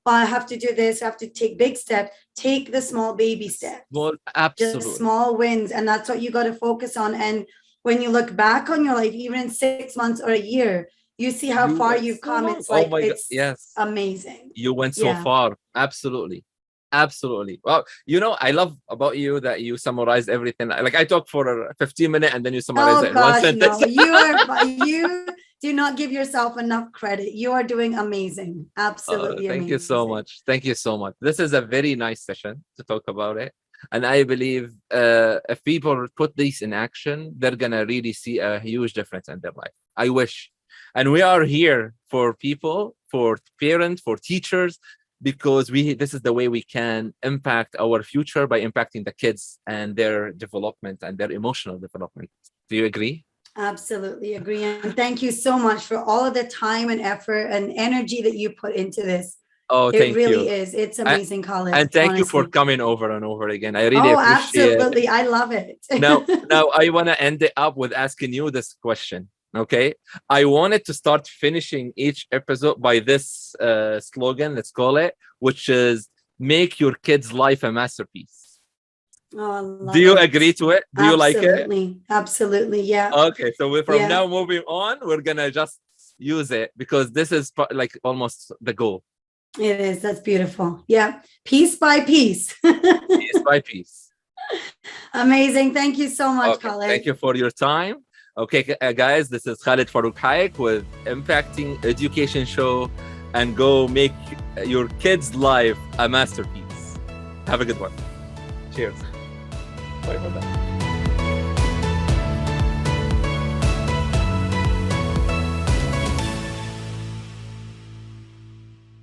[SPEAKER 2] well, I have to do this, I have to take big steps. Take the small baby steps.
[SPEAKER 1] Well, absolutely.
[SPEAKER 2] Just small wins. And that's what you got to focus on. And when you look back on your life, even in 6 months or a year, you see how far you've come. It's like, it's amazing.
[SPEAKER 1] You went so far. Absolutely. Absolutely. Well, you know, I love about you that you summarize everything. Like I talk for 15 minutes and then you summarize it in one sentence.
[SPEAKER 2] No, you do not give yourself enough credit. You are doing amazing. Absolutely amazing.
[SPEAKER 1] Thank you so much. Thank you so much. This is a very nice session to talk about it. And I believe if people put this in action, they're gonna really see a huge difference in their life. I wish. And we are here for people, for parents, for teachers, because this is the way we can impact our future by impacting the kids and their development and their emotional development. Do you agree?
[SPEAKER 2] Absolutely agree. And thank you so much for all of the time and effort and energy that you put into this.
[SPEAKER 1] Oh,
[SPEAKER 2] It
[SPEAKER 1] thank
[SPEAKER 2] really
[SPEAKER 1] you.
[SPEAKER 2] is. It's amazing, Khalid.
[SPEAKER 1] And thank you for
[SPEAKER 2] honestly.
[SPEAKER 1] coming over and over again. I really
[SPEAKER 2] Oh,
[SPEAKER 1] appreciate it.
[SPEAKER 2] absolutely. I love it.
[SPEAKER 1] Now I want to end it up with asking you this question. Okay. I wanted to start finishing each episode by this slogan, let's call it, which is make your kid's life a masterpiece.
[SPEAKER 2] Oh, I love
[SPEAKER 1] Do you
[SPEAKER 2] it.
[SPEAKER 1] agree to it? Do you like it?
[SPEAKER 2] Absolutely. Absolutely. Yeah.
[SPEAKER 1] Okay. So from
[SPEAKER 2] Yeah.
[SPEAKER 1] now moving on, we're going to just use it because this is like almost the goal.
[SPEAKER 2] It is. That's beautiful. Yeah. Piece by piece.
[SPEAKER 1] Piece by piece.
[SPEAKER 2] Amazing. Thank you so much,
[SPEAKER 1] Okay.
[SPEAKER 2] Khalid.
[SPEAKER 1] Thank you for your time. Okay, guys, this is Khalid Farouk Hayek with Impacting Education Show, and go make your kid's life a masterpiece. Have a good one. Cheers. Sorry for that.